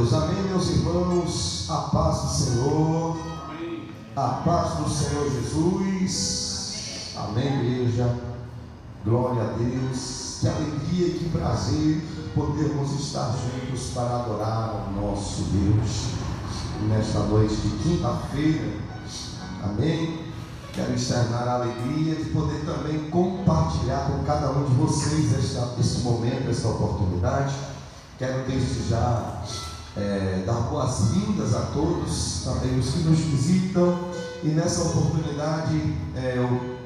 Deus. Amém, meus irmãos. A paz do Senhor. Amém. A paz do Senhor Jesus. Amém, igreja. Glória a Deus. Que alegria e que prazer podermos estar juntos para adorar o nosso Deus nesta noite de quinta-feira. Amém. Quero externar a alegria de poder também compartilhar com cada um de vocês este momento, esta oportunidade. Quero desde já dar boas-vindas a todos, também os que nos visitam. E nessa oportunidade eu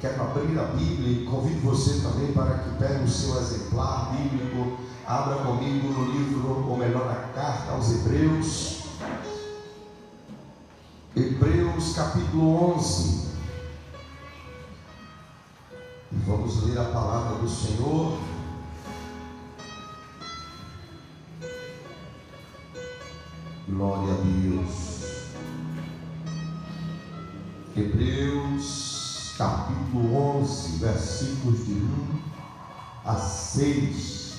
quero abrir a Bíblia e convido você também para que pegue o seu exemplar bíblico. Abra comigo no livro, ou melhor, na carta aos Hebreus. Hebreus capítulo 11. E vamos ler a palavra do Senhor. Glória a Deus. Hebreus capítulo 11, versículos de 1 a 6.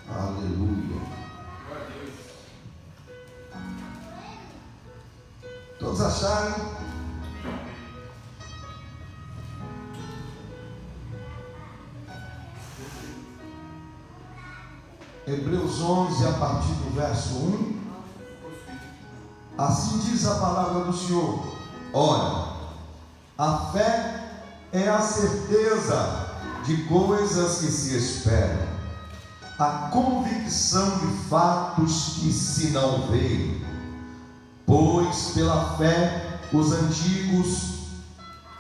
Aleluia. Todos acharam? Hebreus 11, a partir do verso 1. Assim diz a palavra do Senhor: ora, a fé é a certeza de coisas que se esperam, a convicção de fatos que se não veem. Pois pela fé os antigos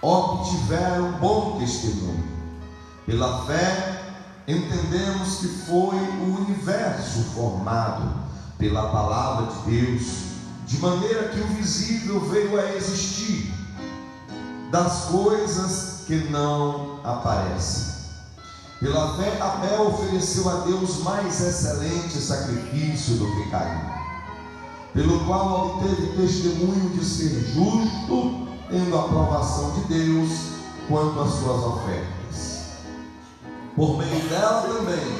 obtiveram bom testemunho. Pela fé entendemos que foi o universo formado pela palavra de Deus, de maneira que o visível veio a existir das coisas que não aparecem. Pela fé Abel ofereceu a Deus mais excelente sacrifício do que Caim, pelo qual obteve testemunho de ser justo, tendo a aprovação de Deus quanto às suas ofertas. Por meio dela também,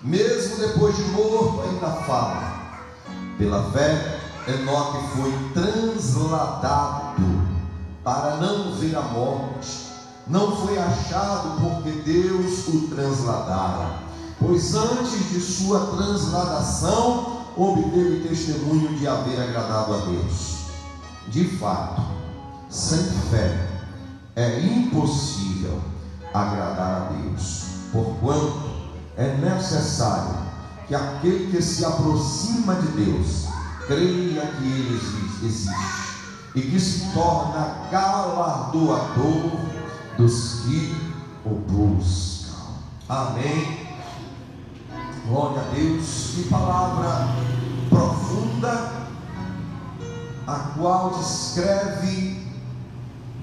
mesmo depois de morto, ainda fala. Pela fé, Enoque foi transladado para não ver a morte. Não foi achado porque Deus o transladara, pois antes de sua transladação obteve testemunho de haver agradado a Deus. De fato, sem fé é impossível agradar a Deus, porquanto é necessário que aquele que se aproxima de Deus creia que Ele existe e que se torna galardoador dos que o buscam. Amém. Glória a Deus. Que palavra profunda, a qual descreve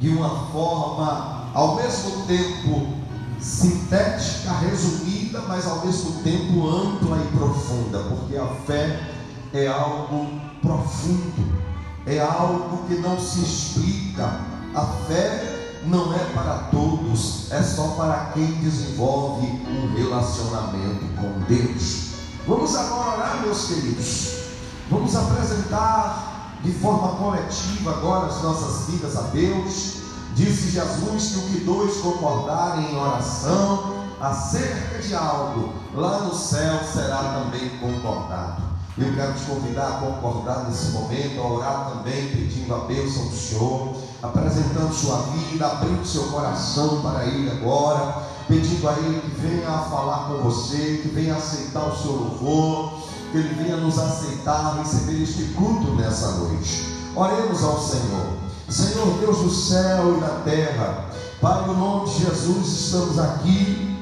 de uma forma ao mesmo tempo sintética, resumida, mas ao mesmo tempo ampla e profunda, porque a fé é algo profundo, é algo que não se explica. A fé não é para todos, é só para quem desenvolve um relacionamento com Deus. Vamos agora orar, meus queridos. Vamos apresentar de forma coletiva agora as nossas vidas a Deus. Disse Jesus que o que dois concordarem em oração acerca de algo, lá no céu será também concordado. Eu quero te convidar a concordar nesse momento, a orar também, pedindo a bênção do Senhor, apresentando sua vida, abrindo seu coração para Ele agora, pedindo a Ele que venha a falar com você, que venha aceitar o seu louvor, que Ele venha nos aceitar, receber este culto nessa noite. Oremos ao Senhor. Senhor Deus do céu e da terra, Pai, no nome de Jesus estamos aqui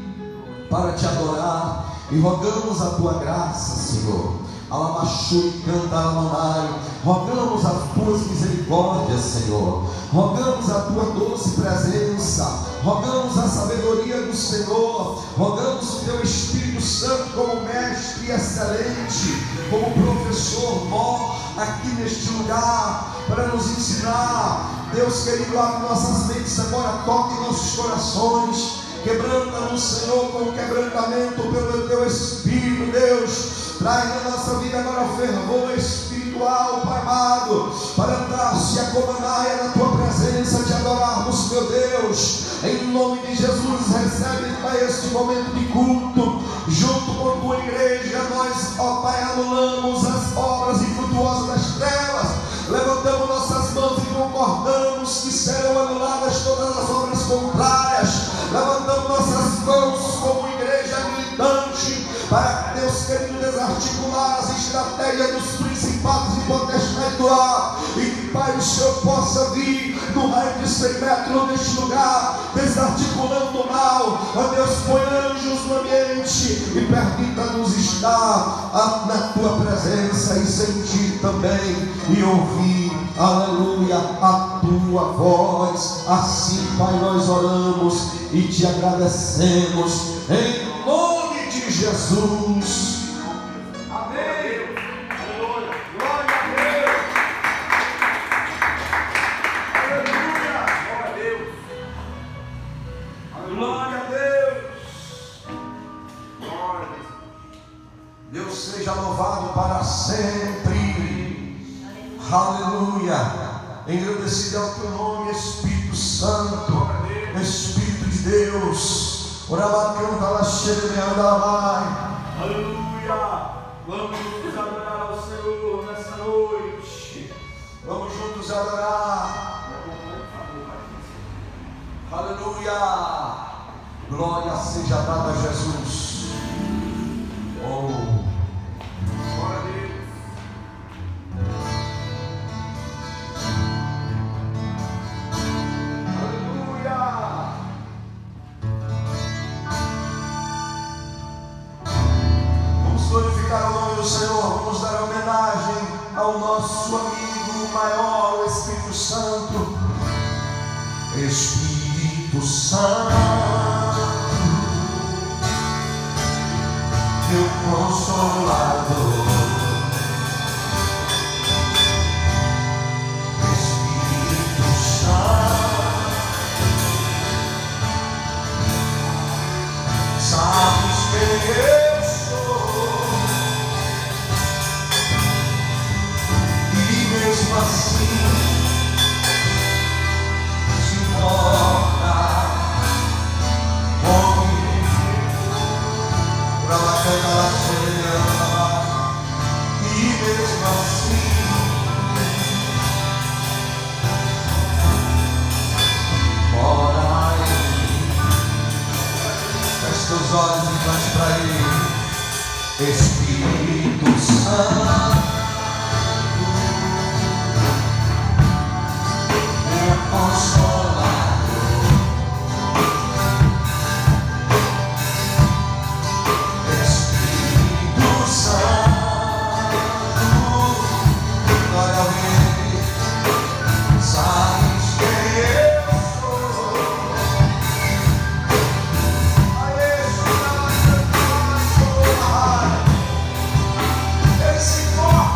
para te adorar e rogamos a tua graça, Senhor. Alamachu canta alamanai, rogamos as tuas misericórdias, Senhor, rogamos a tua doce presença, rogamos a sabedoria do Senhor, rogamos o teu Espírito Santo como mestre excelente, como professor mor aqui neste lugar, para nos ensinar. Deus querido, abre nossas mentes agora, toque nossos corações, que Quebranta-nos, Senhor, com quebrantamento pelo Teu Espírito, Deus. Traz na nossa vida agora o fervor espiritual, Pai amado, para entrar-se a comandaia na Tua presença, te adorarmos, meu Deus. Em nome de Jesus, recebe, Pai, este momento de culto, junto com a Tua igreja. Nós, ó Pai, anulamos as obras infrutuosas das trevas, levantamos nossas mãos e concordamos que serão anuladas todas as obras contrárias. Levantamos nossas mãos como igreja militante, para que Deus querido desarticular as estratégias dos principados e potestades do ar, e que, Pai, o Senhor possa vir no raio de 100 metros neste lugar, desarticulando o mal. Ó Deus, põe anjos no ambiente e permita-nos estar na Tua presença e sentir também e ouvir, aleluia, a Tua voz. Assim, Pai, nós oramos e te agradecemos em nome de Jesus. Amém. Aleluia. Glória a Deus. Aleluia. Glória a Deus. Glória a Deus. Glória a Deus. Deus seja louvado para sempre. Aleluia. Engrandecido é o Teu nome, Espírito Santo, Espírito de Deus. Aleluia. Vamos juntos adorar ao Senhor nessa noite. Vamos juntos adorar. Aleluia. Glória seja dada a Jesus. Oh. Glória a Deus. Glorificar o nome do Senhor, vamos dar homenagem ao nosso amigo maior, o Espírito Santo. Espírito Santo, Teu Consolador. Espírito Santo, sabes quem eu sou. Mesmo assim, se importa comigo, pra bacana lá cheia, e mesmo assim, mora em mim. Feche teus olhos e cante pra Ele. Espírito Santo, Consolador, Espírito Santo, glória ao Rei, sabes quem eu sou. Ele se importa.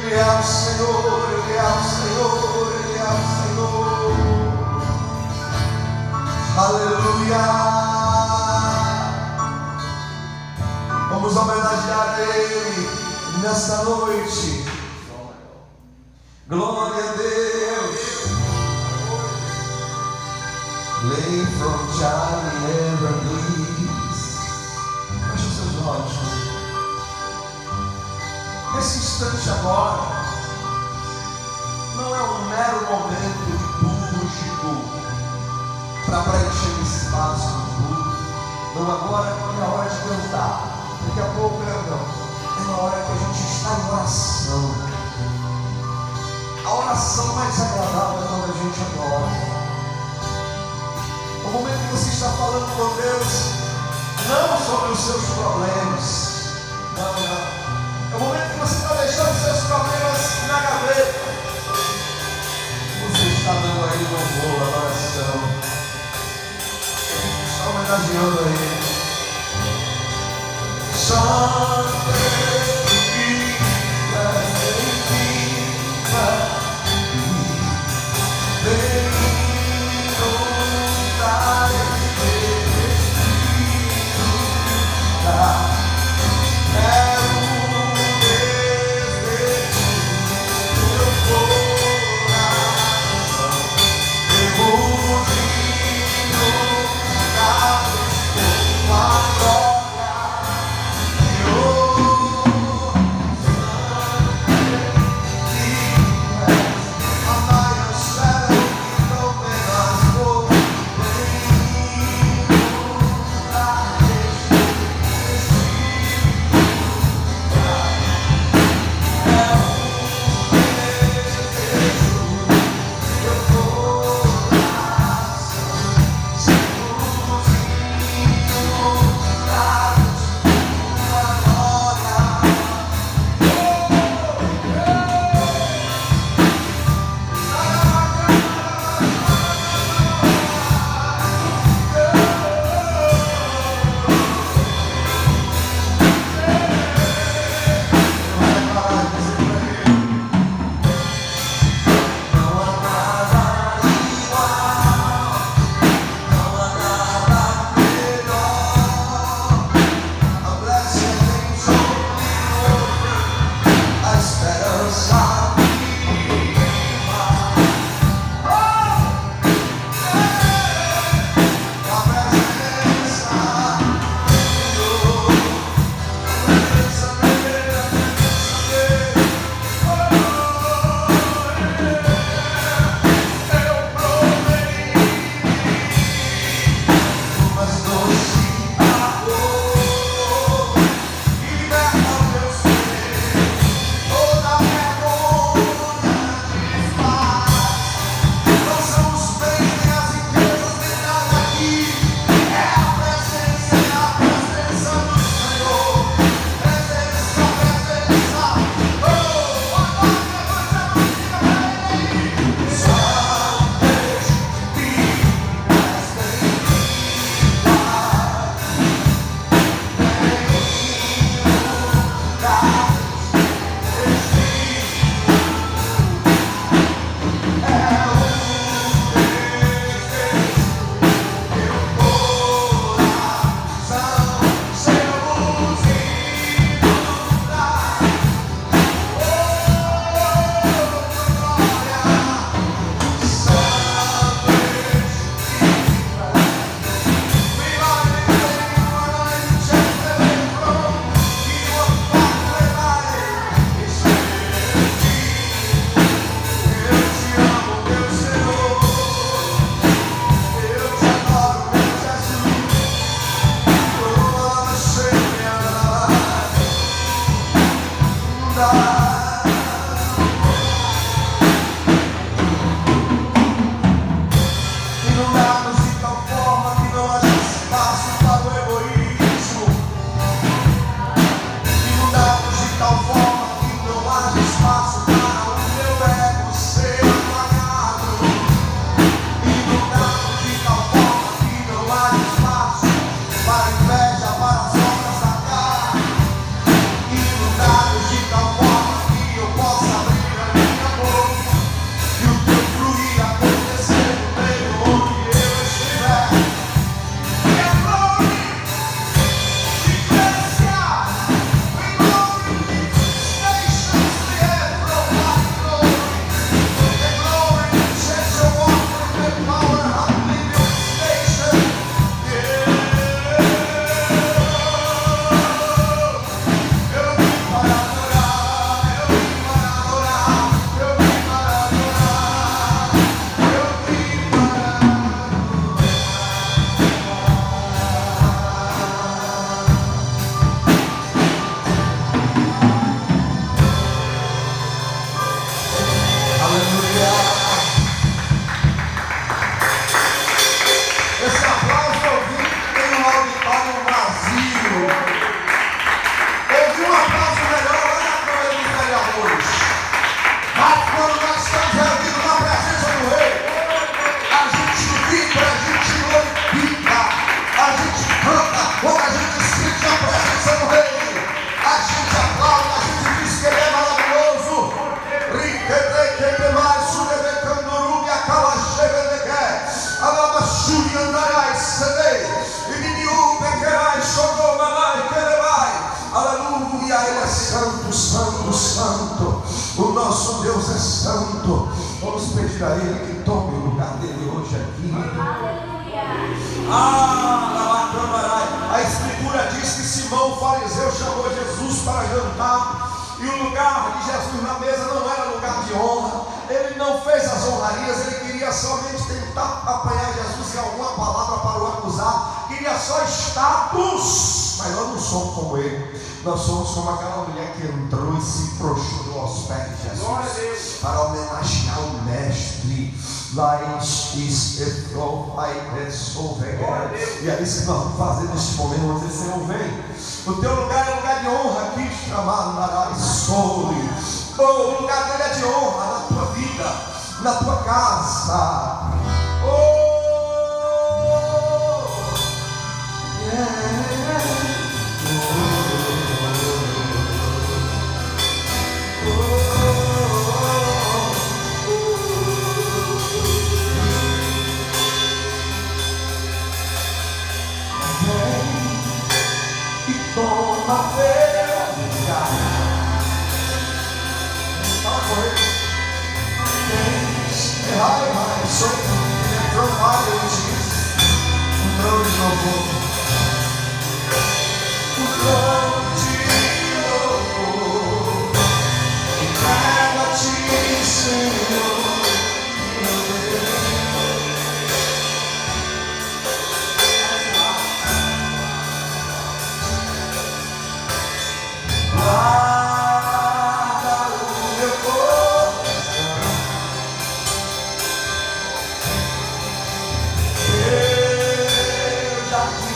Ele é o Senhor, Ele é o Senhor, Ele é o Senhor. Aleluia. Vamos homenagear Ele nesta noite. Glória a Deus. Lay from Charlie Evergreens. Feche os seus olhos. Nesse instante agora, não é um mero momento litúrgico para preencher o espaço do culto. Não, agora é a hora de cantar. Daqui a pouco é uma hora que a gente está em oração. A oração mais agradável é quando a gente adora. O momento que você está falando com Deus, não sobre os seus problemas. Não. É o momento que você está deixando os seus problemas na gaveta. Você está dando a Ele louvor, adoração. A gente está homenageando a Ele. Oh santo, santo, santo. O nosso Deus é santo. Vamos pedir a Ele que tome o lugar dele hoje aqui. A Escritura diz que Simão, o fariseu, chamou Jesus para jantar. E o lugar de Jesus na mesa não era lugar de honra. Ele não fez as honrarias. Ele queria somente tentar apanhar Jesus em alguma palavra para o acusar. Queria só status. Mas nós não somos como ele. Nós somos como aquela mulher que entrou e se prostrou aos pés de Jesus para homenagear o mestre. E é isso que nós vamos fazer neste momento. Vamos dizer: Senhor, vem. O teu lugar é lugar de honra aqui, chamado Naraisori. O lugar dele é de honra na tua vida, na tua casa. Toma teu lugar. Fala com ele. Entrou no ar, eu disse. Entrou de novo. Entrou de novo. Entrega-te, Senhor. Guarda o meu coração, eu já te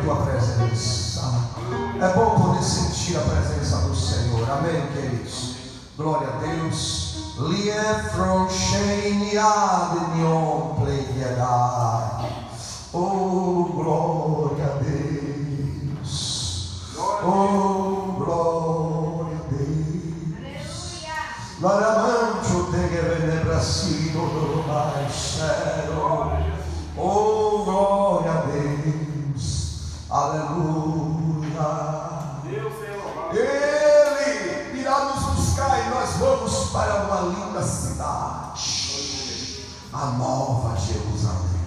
tua presença. É bom poder sentir a presença do Senhor. Amém, queridos? Glória a Deus. Oh, glória a Deus. Oh, glória a Deus. Laramancho te venebrasido do baixo. Oh, glória a Deus. Aleluia. Ele irá nos buscar e nós vamos para uma linda cidade, a Nova Jerusalém.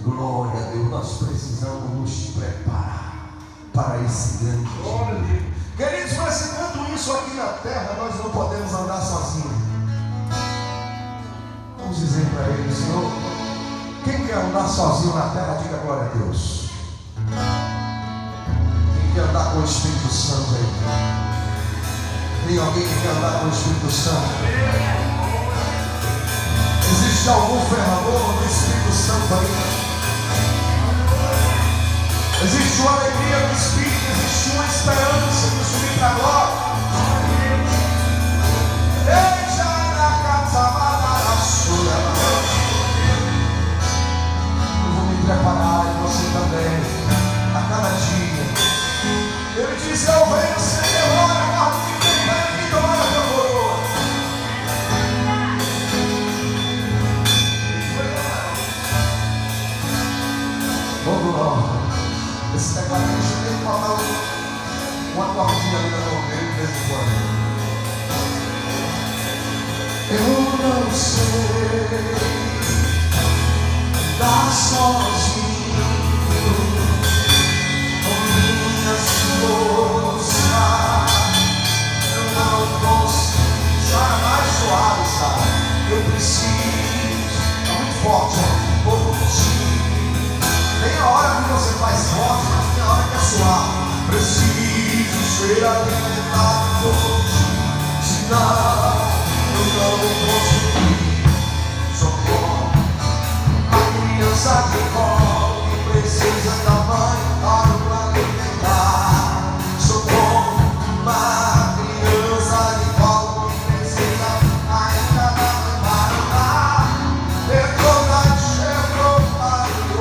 Glória a Deus. Nós precisamos nos preparar para esse grande dia. Queridos, mas enquanto isso aqui na terra, nós não podemos andar sozinhos. Vamos dizer para ele: Senhor, quem quer andar sozinho na terra, diga glória a Deus. Quem quer andar com o Espírito Santo aí? Tem alguém que quer andar com o Espírito Santo? Existe algum ferramenta do Espírito Santo aí? Existe uma alegria do Espírito, existe uma esperança de subir para a glória. Eu vou me preparar e você também, a cada dia. Ele diz: eu venho sem demora, carro que vem que demora meu coroa. Vamos lá. Esse tecladista tem que botar uma cordinha ali na mão dele de vez em quando. Eu não sei andar sozinho com minhas forças. Eu não consigo. Chora mais suave, sabe? Eu preciso. É muito forte, tem a hora que você faz forte, mas tem a hora que é suave. Preciso ser alimentado por ti, senão eu não vou conseguir. Socorro, a criança de colo que precisa da mãe para o alimentar. Socorro, uma criança de colo que precisa ainda da mãe para dar. Perdoa, chegou para o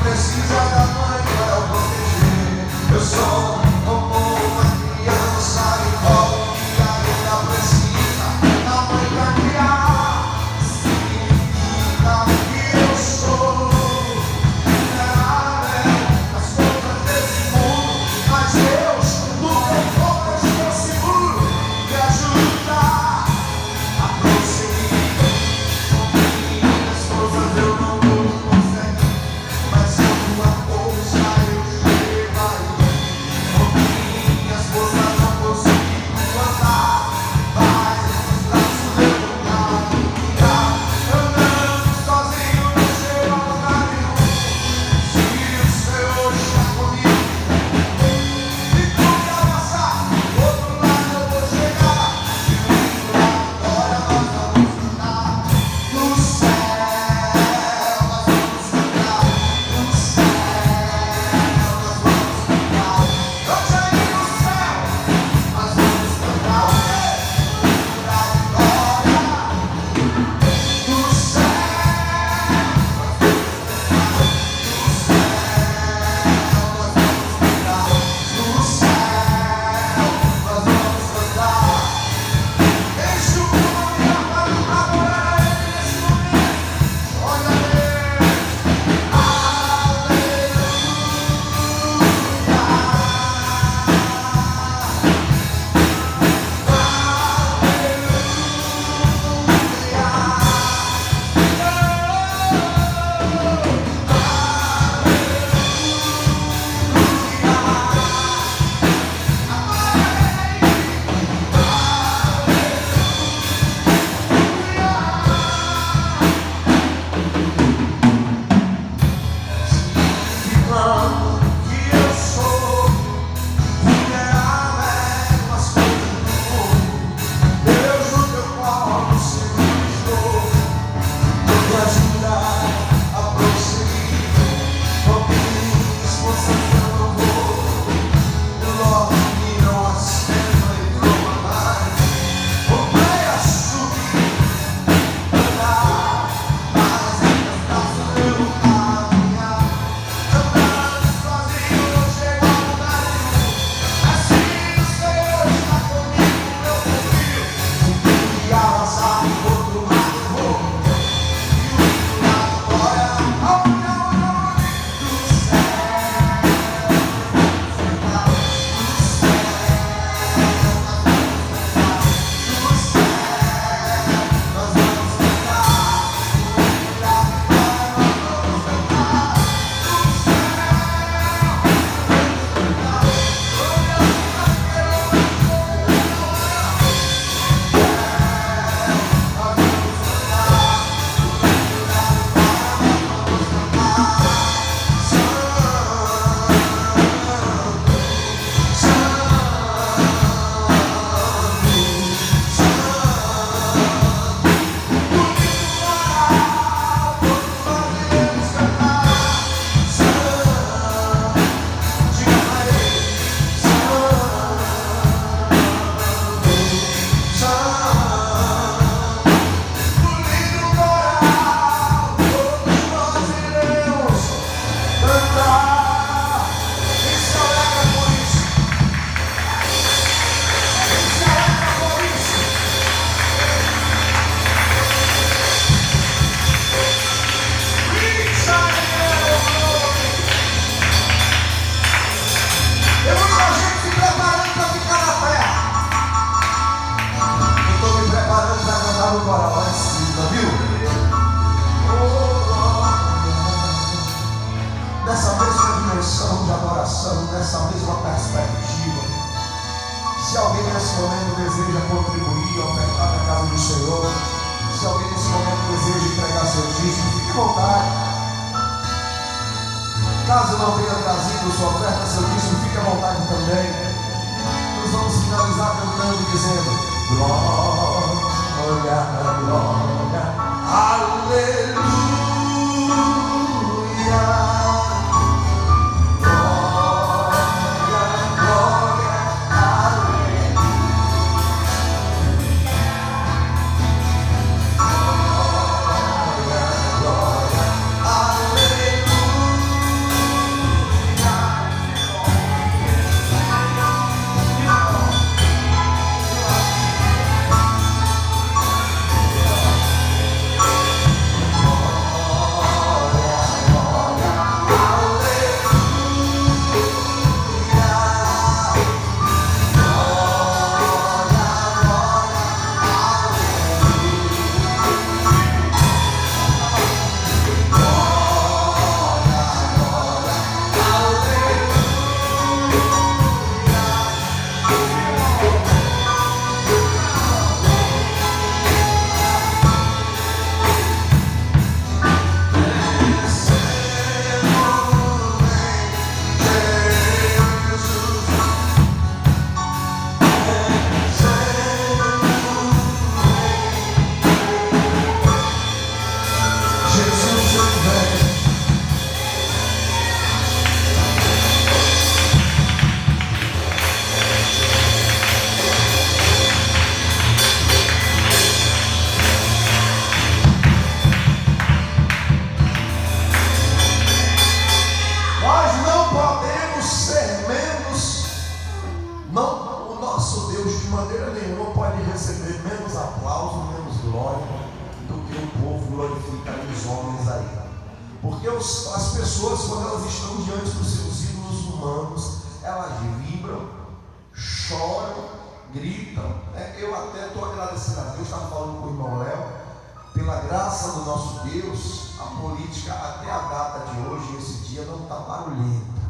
precisa da mãe para o proteger. Eu sou como uma criança de colo que ainda precisa da mãe para criar. Significa que eu sou agora lá em cima, viu? Nessa mesma dimensão de adoração, nessa mesma perspectiva. Se alguém nesse momento deseja contribuir, ofertar na casa do Senhor, se alguém nesse momento deseja entregar seu dízimo, fique à vontade. Caso não tenha trazido sua oferta, seu dízimo, fique à vontade também. Nós vamos finalizar cantando e dizendo: glória, glória, aleluia. Porque as pessoas, quando elas estão diante dos seus ídolos humanos, elas vibram, choram, gritam. Eu até estou agradecendo a Deus, estava falando com o irmão Léo, pela graça do nosso Deus, a política até a data de hoje, esse dia, não está barulhenta.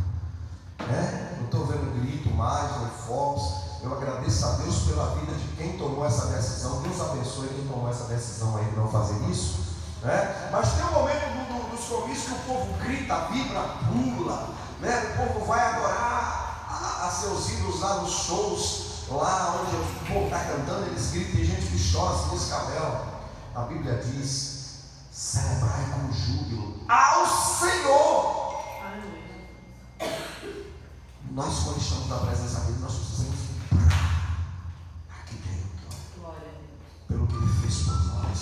Não estou vendo grito mais, nem fogos. Eu agradeço a Deus pela vida de quem tomou essa decisão. Deus abençoe quem tomou essa decisão aí de não fazer isso. Mas tem um momento dos comícios que o povo grita, vibra, pula, o povo vai adorar a seus ídolos lá nos shows, lá onde o povo está cantando, eles gritam, tem gente que chora, se descabela. A Bíblia diz: celebrai com júbilo ao Senhor. Nós, quando estamos na presença dele, nós precisamos vibrar aqui dentro, pelo que ele fez por nós.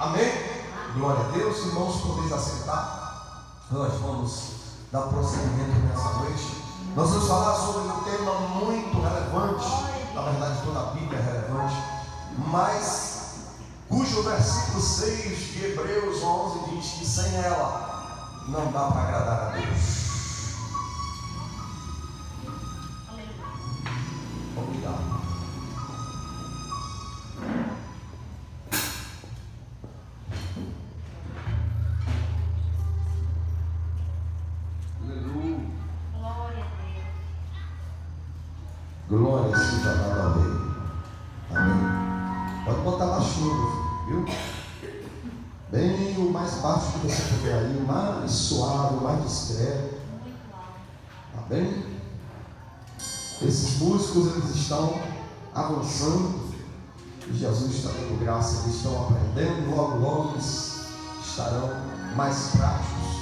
Amém? Glória a Deus. Irmãos, podeis assentar. Nós vamos dar prosseguimento nessa noite. Nós vamos falar sobre um tema muito relevante. Na verdade, toda a Bíblia é relevante, mas cujo versículo 6 de Hebreus 11 diz que sem ela não dá para agradar a Deus. Obrigado. Glória seja dada ao Rei. Amém. Pode botar baixinho, viu? Bem o mais baixo que você puder aí, o mais suave, o mais discreto. Amém? Esses músicos, eles estão avançando. E Jesus está dando graça, eles estão aprendendo. Logo, logo eles estarão mais práticos.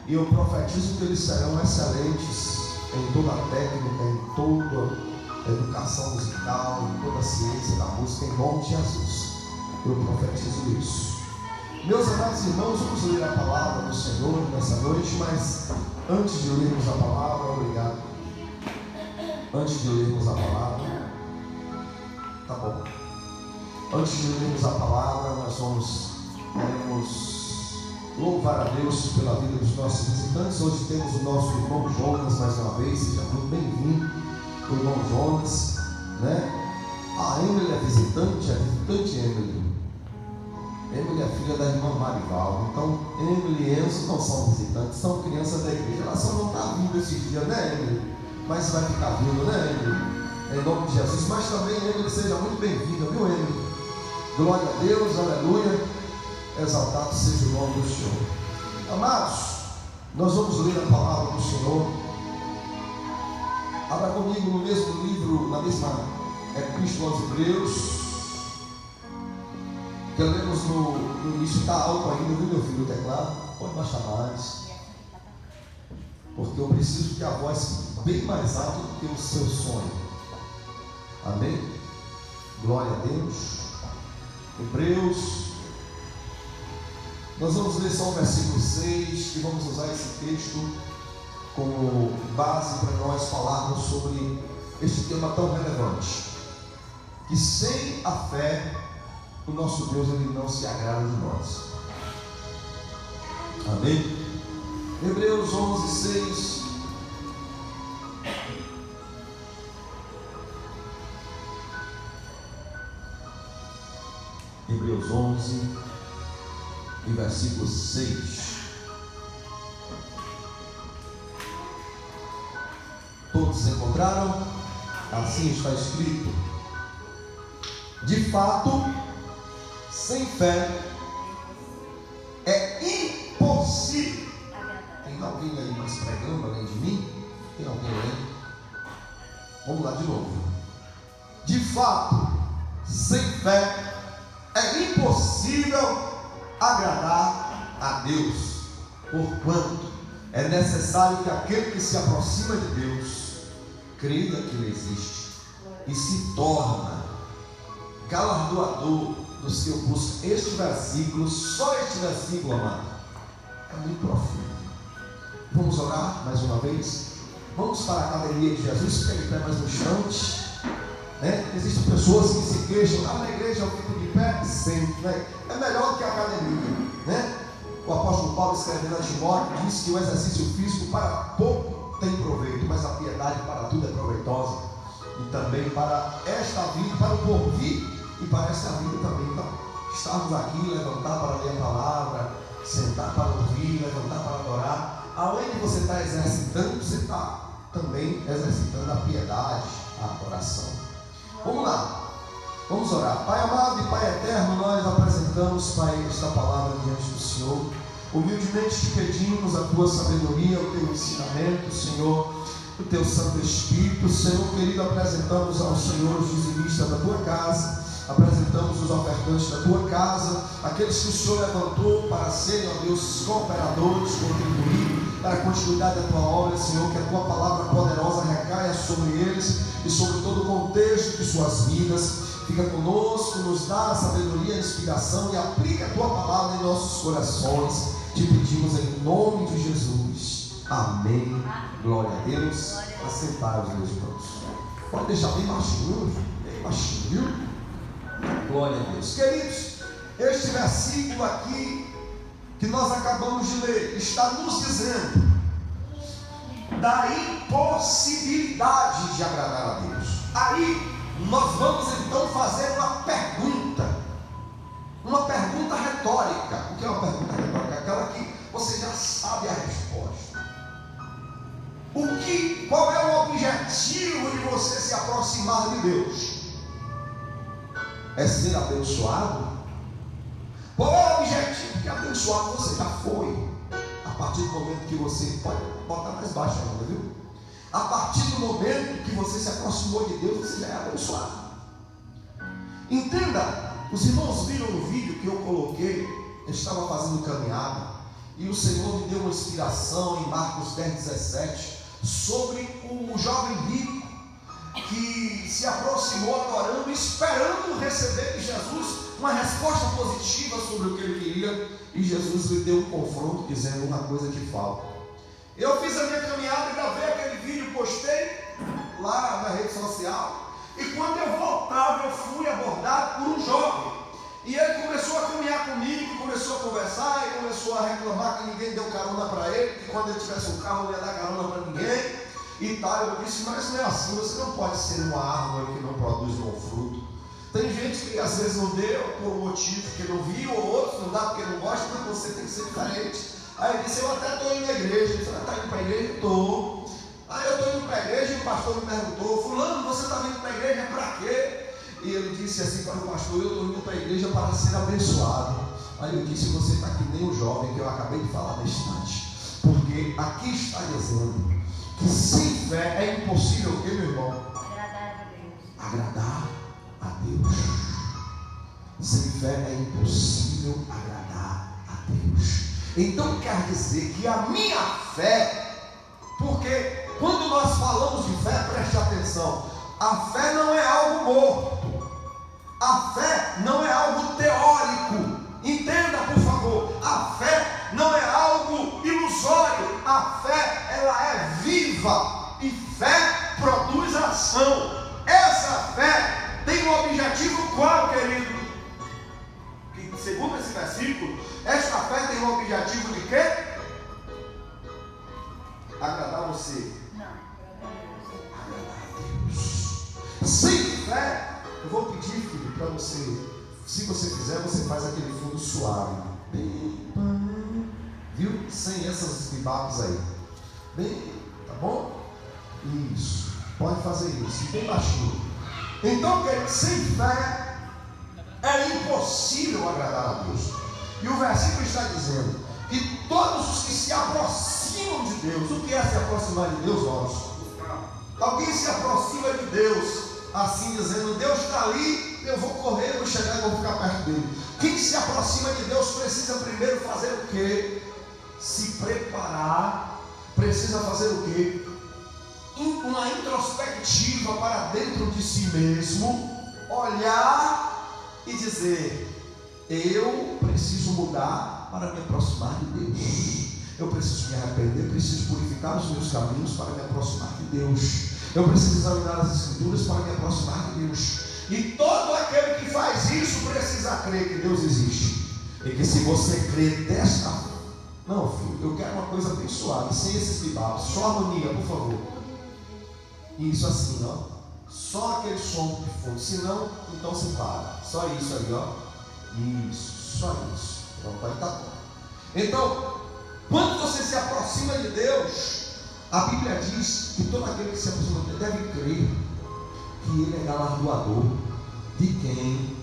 E eu profetizo que eles serão excelentes em toda a técnica, em toda a educação musical, em toda a ciência da música, em nome de Jesus. Eu profetizo isso. Meus amados irmãos, vamos ler a palavra do Senhor nessa noite, mas antes de lermos a palavra, obrigado. Antes de lermos a palavra, tá bom. Antes de lermos a palavra, nós queremos louvar a Deus pela vida dos nossos visitantes. Hoje temos o nosso irmão Jonas mais uma vez. Seja muito bem-vindo, o irmão Jonas, A Emily é visitante Emily. Emily é filha da irmã Marival. Então, Emily e Enzo não são visitantes, são crianças da igreja. Ela só não está vindo esses dias, né, Emily? Mas vai ficar vindo, né, Emily? Em nome de Jesus. Mas também, Emily, seja muito bem-vinda, viu, Emily? Glória a Deus, aleluia. Exaltado seja o nome do Senhor. Amados, nós vamos ler a palavra do Senhor. Abra comigo no mesmo livro, na mesma Epístola aos Hebreus. Que lemos no início, está alto ainda, viu, meu filho, o teclado? Pode baixar mais. Porque eu preciso que a voz fique bem mais alta do que o seu sonho. Amém? Glória a Deus. Hebreus. Nós vamos ler só o versículo 6 e vamos usar esse texto como base para nós falarmos sobre este tema tão relevante. Que sem a fé, o nosso Deus, ele não se agrada de nós. Amém? Hebreus 11, 6. Hebreus 11 e versículo 6. Todos encontraram? Assim está escrito: de fato, sem fé é impossível. Tem alguém aí mais pregando além de mim? Tem alguém aí? Vamos lá de novo. De fato, sem fé é impossível agradar a Deus. Porquanto é necessário que aquele que se aproxima de Deus creia que Ele existe e se torna galardoador do seu busca. Este versículo, só este versículo, amado, é muito profundo. Vamos orar mais uma vez? Vamos para a academia de Jesus. Fica de pé mais um instante, né? Existem pessoas que se queixam: na igreja eu fico de pé sempre, né? É melhor do que a academia, né? O apóstolo Paulo, escrevendo a Timóteo, diz que o exercício físico para pouco tem proveito, mas a piedade para tudo é proveitosa, e também para esta vida, para o porvir e para esta vida também. Então, estarmos aqui, levantar para ler a palavra, sentar para ouvir, levantar para adorar, além de você estar exercitando, você está também exercitando a piedade, a adoração. Vamos lá, vamos orar. Pai amado e Pai eterno, nós apresentamos, Pai, esta palavra diante do Senhor. Humildemente te pedimos a tua sabedoria, o teu ensinamento, Senhor, o teu Santo Espírito. Senhor querido, apresentamos ao Senhor os dizimistas da tua casa, apresentamos os ofertantes da tua casa, aqueles que o Senhor levantou para serem, ó Deus, cooperadores, contribuir para a continuidade da tua obra, Senhor, que a tua palavra poderosa recaia sobre eles e sobre todo o contexto de suas vidas. Fica conosco, nos dá a sabedoria, a inspiração e aplica a tua palavra em nossos corações. Te pedimos em nome de Jesus. Amém. Glória a Deus. Assentados, meus irmãos. Pode deixar bem baixinho, viu? Glória a Deus. Queridos, este versículo aqui que nós acabamos de ler está nos dizendo da impossibilidade de agradar a Deus. Aí nós vamos então fazer uma pergunta retórica. O que é uma pergunta retórica? Aquela que você já sabe a resposta. Qual é o objetivo de você se aproximar de Deus? É ser abençoado? Qual é o objetivo? Porque abençoado você já foi. A partir do momento que você, pode botar mais baixo ainda, viu? A partir do momento que você se aproximou de Deus, você já é abençoado. Entenda, os irmãos viram no vídeo que eu coloquei, eu estava fazendo caminhada, e o Senhor me deu uma inspiração em Marcos 10:17, sobre o jovem rico, que se aproximou adorando, esperando receber de Jesus uma resposta positiva sobre o que ele queria, e Jesus lhe deu um confronto, dizendo: uma coisa te falta. Eu fiz a minha caminhada, gravei aquele vídeo, postei lá na rede social, e quando eu voltava, eu fui abordado por um jovem, e ele começou a caminhar comigo, começou a conversar, e começou a reclamar que ninguém deu carona para ele, que quando ele tivesse um carro não ia dar carona para ninguém, e tal. Eu disse: mas não é assim, você não pode ser uma árvore que não produz bom fruto. Tem gente que às vezes não deu por um motivo que não viu, ou outros não dá porque não gosta, mas você tem que ser diferente. Aí ele disse, eu até estou indo na igreja. Ele disse, está indo para a igreja? Estou. Aí eu estou indo para a igreja e o pastor me perguntou, fulano, você está vindo para a igreja para quê? E ele disse assim para o pastor, eu estou indo para a igreja para ser abençoado. Aí eu disse, você está que nem o jovem que eu acabei de falar na instante. Porque aqui está dizendo que sem fé é impossível o que, meu irmão? Agradar a Deus. Sem fé é impossível agradar a Deus. Então quer dizer que a minha fé, porque quando nós falamos de fé, preste atenção, a fé não é algo morto, a fé não é algo teórico, entenda por favor, a fé não é algo ilusório, a fé ela é viva, e fé produz ação. Essa fé tem um objetivo qual, querido? Que segundo esse versículo, esta fé tem um objetivo de quê? Agradar você. Não. Agradar a Deus. Sem fé, eu vou pedir, filho, para você, se você fizer, você faz aquele fundo suave. Bem, viu? Sem essas bibabas aí. Bem, tá bom? Isso. Pode fazer isso. Bem baixinho. Então, querido, sem fé é impossível agradar a Deus. E o versículo está dizendo que todos os que se aproximam de Deus, o que é se aproximar de Deus, nós? Alguém se aproxima de Deus, assim dizendo, Deus está ali, eu vou correr, eu vou chegar e vou ficar perto dele. Quem se aproxima de Deus precisa primeiro fazer o quê? Se preparar, precisa fazer o quê? Uma introspectiva para dentro de si mesmo, olhar e dizer, eu preciso mudar para me aproximar de Deus, eu preciso me arrepender, preciso purificar os meus caminhos para me aproximar de Deus, eu preciso examinar as escrituras para me aproximar de Deus. E todo aquele que faz isso precisa crer que Deus existe, e que se você crer desta forma, não, filho, eu quero uma coisa bem suave, sem esses bibabos, só harmonia, por favor. Isso assim, ó. Só aquele som de fundo. Se não, então se para. Só isso aí, ó. Isso, só isso. Pronto, aí tá bom. Então, quando você se aproxima de Deus, a Bíblia diz que todo aquele que se aproxima de Deus deve crer que Ele é galardoador de quem?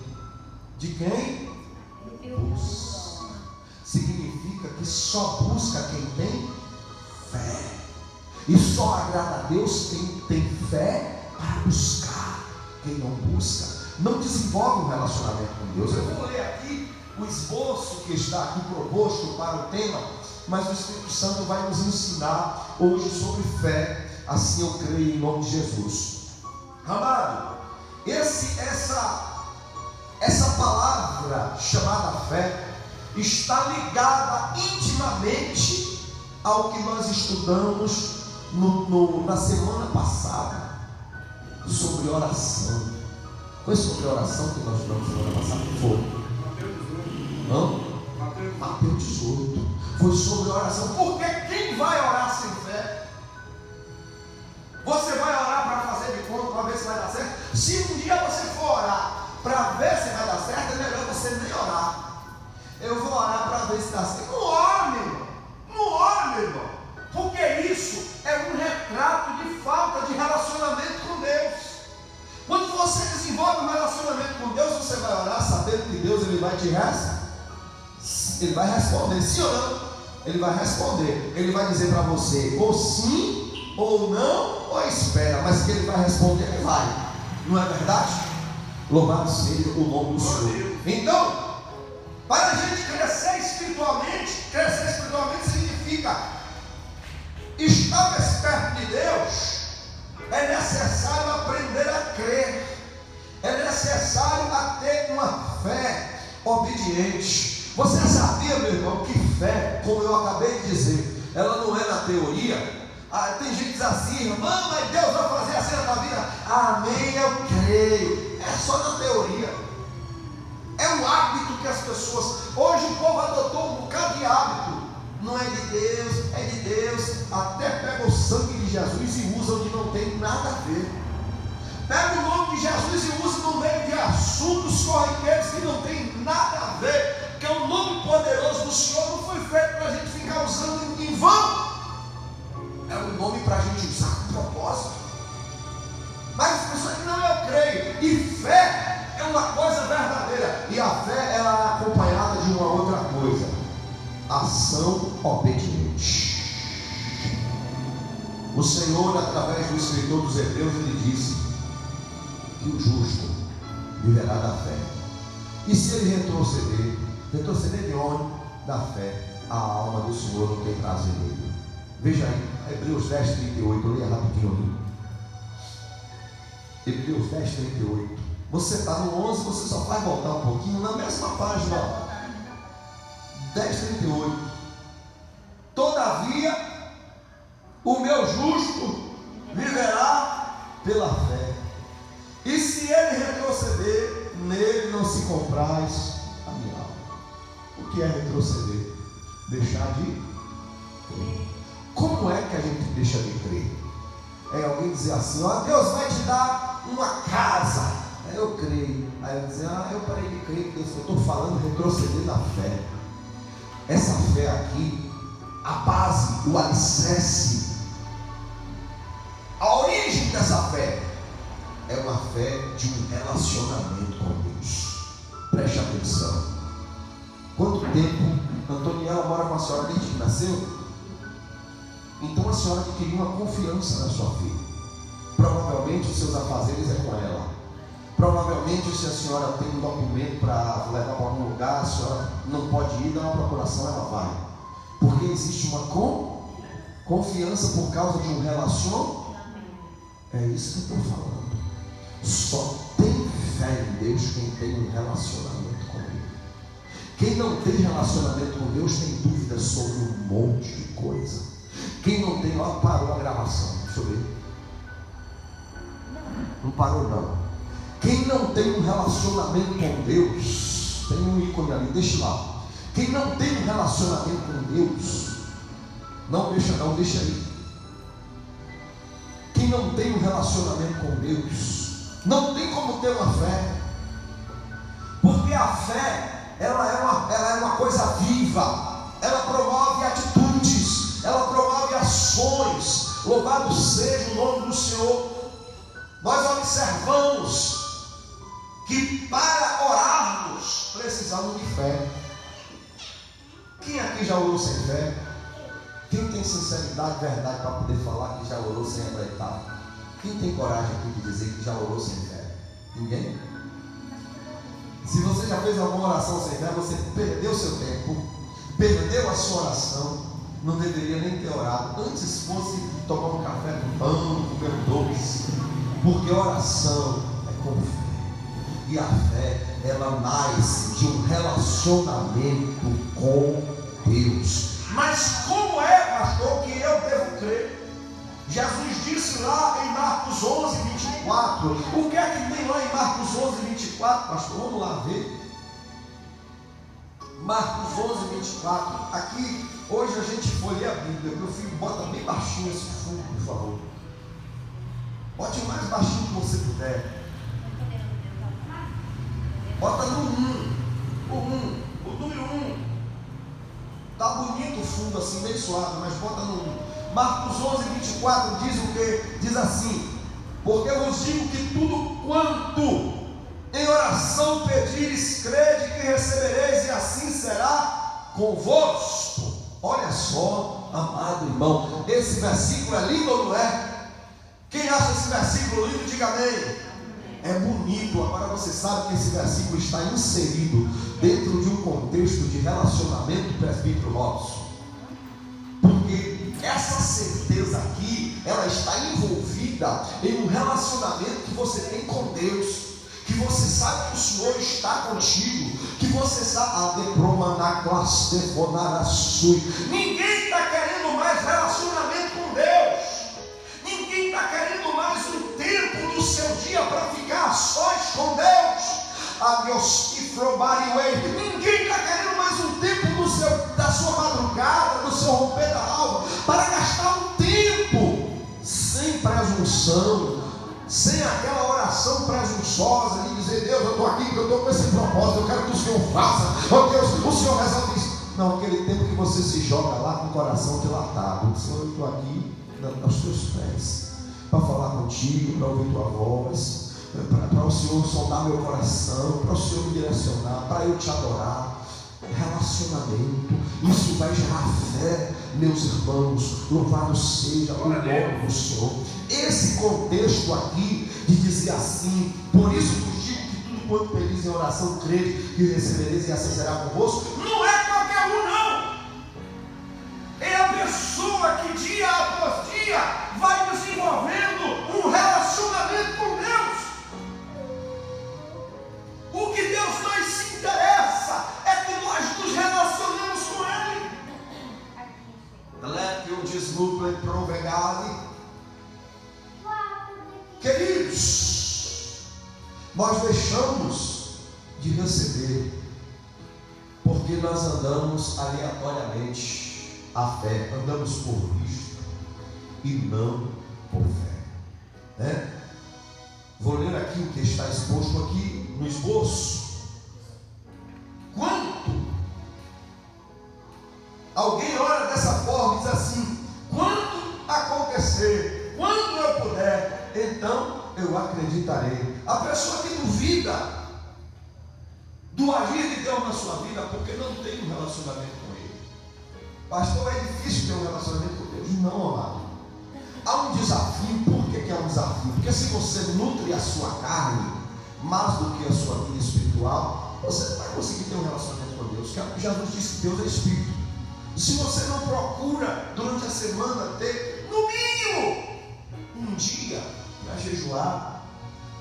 De quem? Busca. Significa que só busca quem tem fé. E só agrada a Deus quem tem fé para buscar. Quem não busca, não desenvolve um relacionamento com Deus. Eu vou ler aqui o esboço que está aqui proposto para o tema, mas o Espírito Santo vai nos ensinar hoje sobre fé. Assim eu creio em nome de Jesus. Amado, essa palavra chamada fé está ligada intimamente ao que nós estudamos na semana passada sobre oração. Foi sobre oração que nós estudamos semana passada? Foi. Mateus 18. Foi sobre oração. Porque quem vai orar sem fé? Você vai orar para fazer de conta, para ver se vai dar certo? Se um dia você for orar para ver se vai dar certo, é melhor você nem orar. Eu vou orar para ver se dá certo. Não ore, meu irmão. Não ore, meu irmão. Porque isso é um retrato de falta de relacionamento com Deus. Quando você desenvolve um relacionamento com Deus, você vai orar sabendo que Deus ele vai te responder, sim ou não? Ele vai responder, ele vai dizer para você, ou sim, ou não, ou espera, mas que ele vai responder, ele vai, não é verdade? Louvado seja o nome do Senhor. Então, para a gente crescer espiritualmente significa estar mais perto de Deus. É necessário aprender a crer, é necessário a ter uma fé obediente. Você sabia, meu irmão, que fé, como eu acabei de dizer, ela não é na teoria? Tem gente que diz assim, irmão, mas Deus vai fazer assim na tua vida. Amém, eu creio. É só na teoria. É um hábito que as pessoas, hoje o povo adotou um bocado de hábito. Não é de Deus, é de Deus. Até pega o sangue de Jesus e usa onde não tem nada a ver. Pega o nome de Jesus e usa no meio de assuntos corriqueiros que não tem nada a ver, porque o nome poderoso do Senhor não foi feito para a gente ficar usando em vão. É um nome para a gente usar com propósito. Mas as pessoas dizem, não, eu creio. E fé é uma coisa verdadeira. E a fé ela é acompanhada de uma outra coisa: ação obediente. O Senhor, através do escritor dos Hebreus, ele disse que o justo viverá da fé. E se ele retroceder de onde? Da fé, a alma do Senhor não tem prazer nele. Veja aí, Hebreus 10, 38, leia rapidinho. Hebreus 10, 38. Você está no 11, você só vai voltar um pouquinho na mesma página. 10, 38. Todavia, o meu justo viverá pela fé. E se ele retroceder, nele não se compraz a minha alma. O que é retroceder? Deixar de crer. Como é que a gente deixa de crer? É alguém dizer assim, ó, Deus vai te dar uma casa. Aí eu creio. Aí eu dizer, eu parei de crer, Deus, eu estou falando retroceder na fé. Essa fé aqui, a base, o alicerce, a origem dessa fé é uma fé de um relacionamento com Deus. Preste atenção. Quanto tempo Antoniela mora com a senhora desde que nasceu? Então a senhora adquiriu uma confiança na sua filha. Provavelmente os seus afazeres é com ela. Provavelmente se a senhora tem um documento para levar para algum lugar, a senhora não pode ir, dá uma procuração, ela vai. Porque existe uma confiança por causa de um relacionamento. É isso que eu estou falando. Só tem fé em Deus quem tem um relacionamento com Ele. Quem não tem relacionamento com Deus tem dúvidas sobre um monte de coisa. Quem não tem, ó, parou a gravação. Deixa eu ver. Não parou não. Quem não tem um relacionamento com Deus, tem um ícone ali, deixa lá. Quem não tem um relacionamento com Deus, não deixa não, deixa aí. Quem não tem um relacionamento com Deus, não tem como ter uma fé. Porque a fé, ela é uma coisa viva. Ela promove atitudes, ela promove ações. Louvado seja o nome do Senhor. Nós observamos que para orarmos precisamos de fé. Quem aqui já orou sem fé? Quem tem sinceridade, verdade para poder falar que já orou sem acreditar? Quem tem coragem aqui de dizer que já orou sem fé? Ninguém? Se você já fez alguma oração sem fé, você perdeu seu tempo, perdeu a sua oração, não deveria nem ter orado. Antes fosse tomar um café com pão, comer um doce. Porque oração é com fé. E a fé, ela nasce de um relacionamento com Deus. Mas como é, pastor, que eu devo crer? Jesus disse lá em Marcos 11, 24. O que é que tem lá em Marcos 11, 24, pastor? Vamos lá ver. Marcos 11, 24. Aqui, hoje a gente folheia a Bíblia. Meu filho, bota bem baixinho esse fundo, por favor. Bote o mais baixinho que você puder. Bota no 1. O número 1. Está bonito o fundo assim, meio suave, mas bota no 1. Marcos 11, 24 diz o que? Diz assim: porque eu vos digo que tudo quanto em oração pedires, crede que recebereis, e assim será convosco. Olha só, amado irmão, esse versículo é lindo ou não é? Quem acha esse versículo lindo, diga amém. É bonito. Agora você sabe que esse versículo está inserido dentro de um contexto de relacionamento, presbítero nosso. Porque essa certeza aqui, ela está envolvida em um relacionamento que você tem com Deus. Que você sabe que o Senhor está contigo. Que você sabe, ninguém está querendo mais relacionamento com Deus. Ninguém está querendo mais um tempo do seu dia para ficar a sós com Deus. Ninguém está querendo mais um tempo da sua madrugada, do seu romper da alma, para gastar um tempo sem presunção, sem aquela presunçosa de dizer: Deus, eu estou aqui porque eu estou com esse propósito, eu quero que o Senhor faça, oh Deus, o Senhor resolve isso. Não, aquele tempo que você se joga lá com o coração dilatado: Senhor, eu estou aqui aos teus pés, para falar contigo, para ouvir tua voz, para o Senhor sondar meu coração, para o Senhor me direcionar, para eu te adorar. Relacionamento, isso vai gerar fé, meus irmãos. Louvado seja o nome do Senhor. Esse contexto aqui de dizer assim: por isso vos digo que tudo quanto pedis em oração, crede que recebereis e assim será convosco. Não é qualquer um, não. É a pessoa que dia após dia vai desenvolvendo um relacionamento com Deus. O que Deus mais se interessa é que nós nos relacionemos com Ele. Let your disciple provegare. Queridos, nós deixamos de receber porque nós andamos aleatoriamente a fé, andamos por vista e não por fé, né? Vou ler aqui o que está exposto aqui no esboço. Quando alguém ora dessa forma e diz assim: quando acontecer, quando eu puder, então eu acreditarei. A pessoa que duvida do agir de Deus na sua vida porque não tem um relacionamento com Ele. Pastor, é difícil ter um relacionamento com Deus. Não, amado. Há um desafio. Por que é um desafio? Porque se você nutre a sua carne mais do que a sua vida espiritual, você não vai conseguir ter um relacionamento com Deus. Jesus disse que Deus é Espírito. Se você não procura durante a semana ter, no mínimo, um dia para jejuar,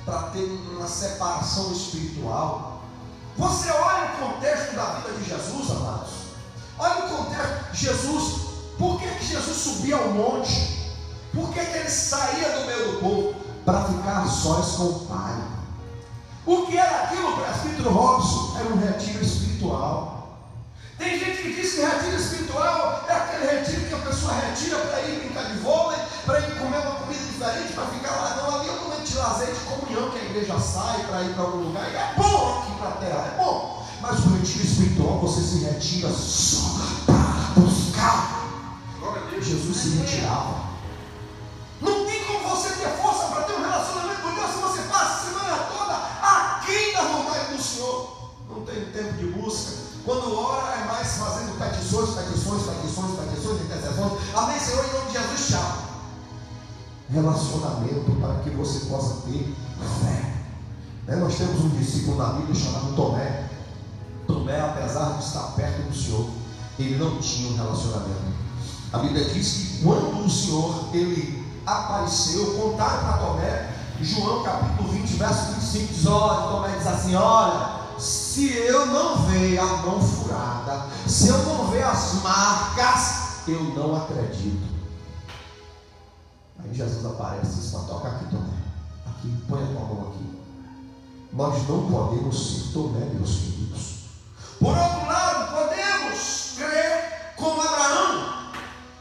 para ter uma separação espiritual. Você olha o contexto da vida de Jesus, amados. Olha o contexto. Jesus, por que Jesus subia ao monte? Por que ele saía do meio do povo? Para ficar a sós com o Pai. O que era aquilo, presbítero Robson? Era um retiro espiritual. Tem gente que diz que retiro espiritual é aquele retiro que a pessoa retira para ir brincar de vôlei, para ir comer uma comida diferente, para ficar lá. Não, ali é um momento de lazer, de comunhão, que a igreja sai para ir para algum lugar. E é bom aqui para a terra, é bom. Mas o retiro espiritual, você se retira só para buscar. Jesus se retirava. Não tem como você ter força para ter um relacionamento com Deus se você passa a semana toda aquém da vontade do Senhor. Não tem tempo de busca. Quando ora é mais fazendo petições, intercessões. Amém, Senhor, em nome de Jesus, tchau. Relacionamento para que você possa ter fé. Nós temos um discípulo na Bíblia chamado Tomé. Tomé, apesar de estar perto do Senhor, ele não tinha um relacionamento. A Bíblia diz que quando o Senhor, ele apareceu, contaram para Tomé, João capítulo 20, verso 25, diz: olha, Tomé diz assim: olha, se eu não ver a mão furada, se eu não ver as marcas, eu não acredito. Aí Jesus aparece e diz: toca aqui, Tomé, aqui, põe a tua mão aqui. Nós não podemos ser Tomé, meus queridos. Por outro lado, podemos crer como Abraão,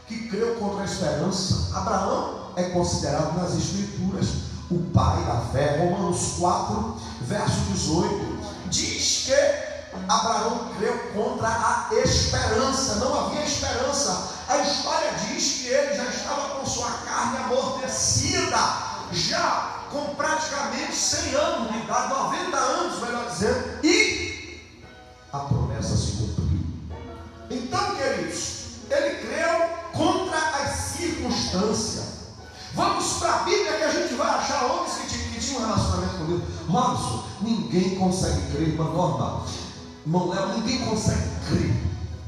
que creu contra a esperança. Abraão é considerado nas Escrituras o pai da fé. Romanos 4, verso 18, diz que Abraão creu contra a esperança. Não havia esperança. A história diz que ele já estava com sua carne amortecida, já com praticamente 100 anos de idade, 90 anos, melhor dizendo, e a promessa se cumpriu. Então, queridos, ele creu contra as circunstâncias. Vamos para a Bíblia que a gente vai achar homens que tinham um relacionamento com Deus. Robson, ninguém consegue crer, irmão normal. Irmão Léo, ninguém consegue crer.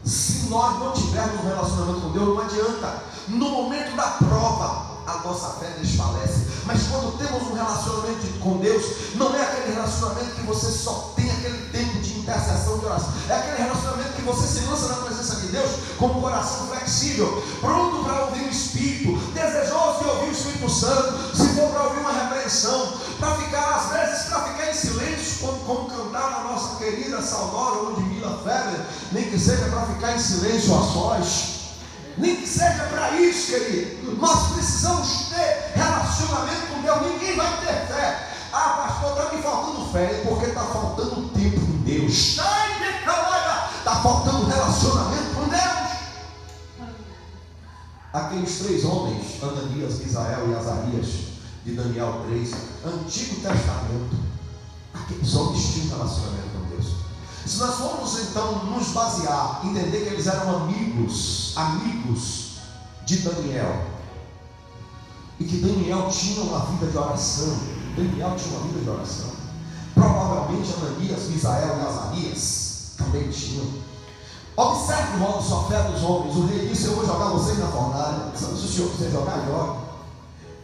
Se nós não tivermos um relacionamento com Deus, não adianta. No momento da prova, a nossa fé desfalece. Mas quando temos um relacionamento com Deus, não é aquele relacionamento que você só tem aquele tempo de intercessão, de oração. É aquele relacionamento que você se lança na presença de Deus com um coração flexível, pronto para ouvir o Espírito, desejoso de ouvir o Espírito Santo, se for para ouvir uma repreensão, para ficar, às vezes, para ficar em silêncio, como cantava a nossa querida, saudosa Ludmila Feber, nem que seja para ficar em silêncio a sós. Nem que seja para isso, querido. Nós precisamos ter relacionamento com Deus. Ninguém vai ter fé Ah, pastor, está me faltando fé. É porque está faltando tempo com Deus. Está faltando relacionamento com Deus. Aqueles 3 homens, Ananias, Misael e Azarias, de Daniel 3, Antigo Testamento, aqueles homens tinham relacionamento com Deus. Se nós formos então nos basear, entender que eles eram amigos de Daniel, e que Daniel tinha uma vida de oração, provavelmente Ananias, Misael e Azarias também tinham. Observe o modo de sua fé dos homens. O rei disse: eu vou jogar vocês na fornalha. Se o senhor quiser jogar, jogue.